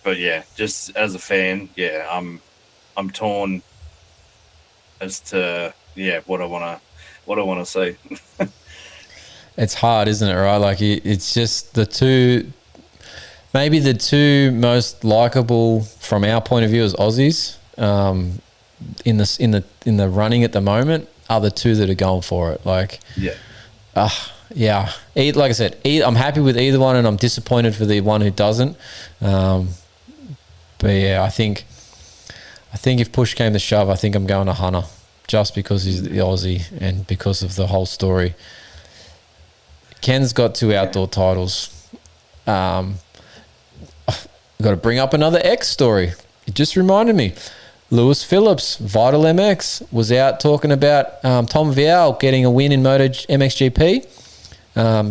But yeah, just as a fan, yeah, I'm torn as to what I want to see. It's hard, isn't it? Right? Like it's just the two most likable from our point of view as Aussies in the running at the moment are the two that are going for it. Like yeah. Like I said, I'm happy with either one, and I'm disappointed for the one who doesn't. But yeah, I think I think if push came to shove, I think I'm going to Hunter, just because he's the Aussie and because of the whole story. Ken's got 2 outdoor titles. I've got to bring up another X story. It just reminded me. Lewis Phillips, Vital MX, was out talking about Tom Vial getting a win in Moto MXGP,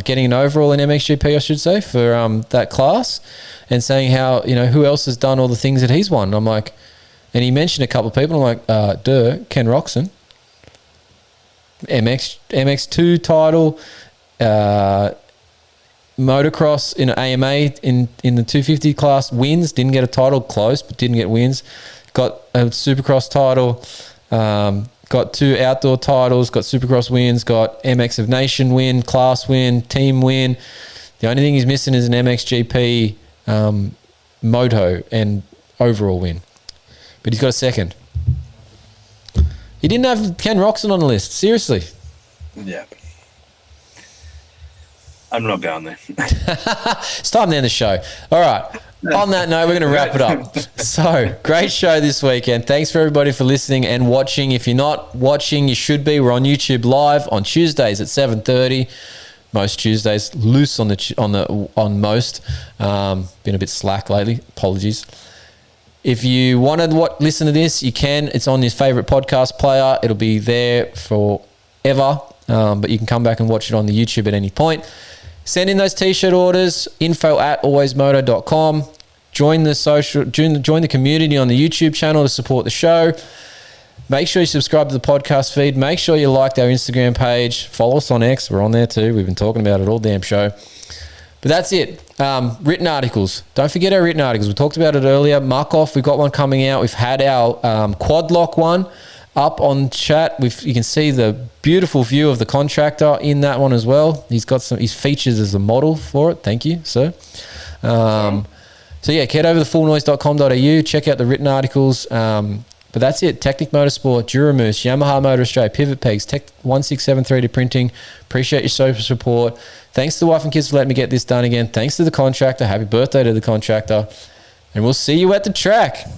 getting an overall in MXGP, I should say, for that class, and saying how, who else has done all the things that he's won. I'm like, and he mentioned a couple of people. I'm like, Ken Roxon, MX2 title, motocross in AMA in the 250 class, wins, didn't get a title, close, but didn't get wins. Got a Supercross title, got 2 outdoor titles, got Supercross wins, got MX of Nation win, class win, team win. The only thing he's missing is an MXGP Moto and overall win. But he's got a second. He didn't have Ken Roxon on the list. Seriously. Yeah. I'm not going there. It's time to end the show. All right. On that note, we're going to wrap it up. So, great show this weekend. Thanks for everybody for listening and watching. If you're not watching, you should be. We're on YouTube live on Tuesdays at 7:30. Most Tuesdays, loose on most. Been a bit slack lately. Apologies. If you want to listen to this, you can. It's on your favorite podcast player. It'll be there forever. But you can come back and watch it on the YouTube at any point. Send in those t-shirt orders, info@alwaysmoto.com. Join the community on the YouTube channel to support the show. Make sure you subscribe to the podcast feed. Make sure you liked our Instagram page. Follow us on X. We're on there too. We've been talking about it all damn show. But that's it. Written articles. Don't forget our written articles. We talked about it earlier. Mark off. We've got one coming out. We've had our quad lock one up on chat. You can see the beautiful view of the Contractor in that one as well. He's got his features as a model for it. Thank you, sir. So yeah, head over to fullnoise.com.au, check out the written articles. But that's it. Technic Motorsport, Duramoose, Yamaha Motor Australia, Pivot Pegs, Tech 1673 Printing. Appreciate your social support. Thanks to the wife and kids for letting me get this done again. Thanks to the Contractor. Happy birthday to the Contractor. And we'll see you at the track.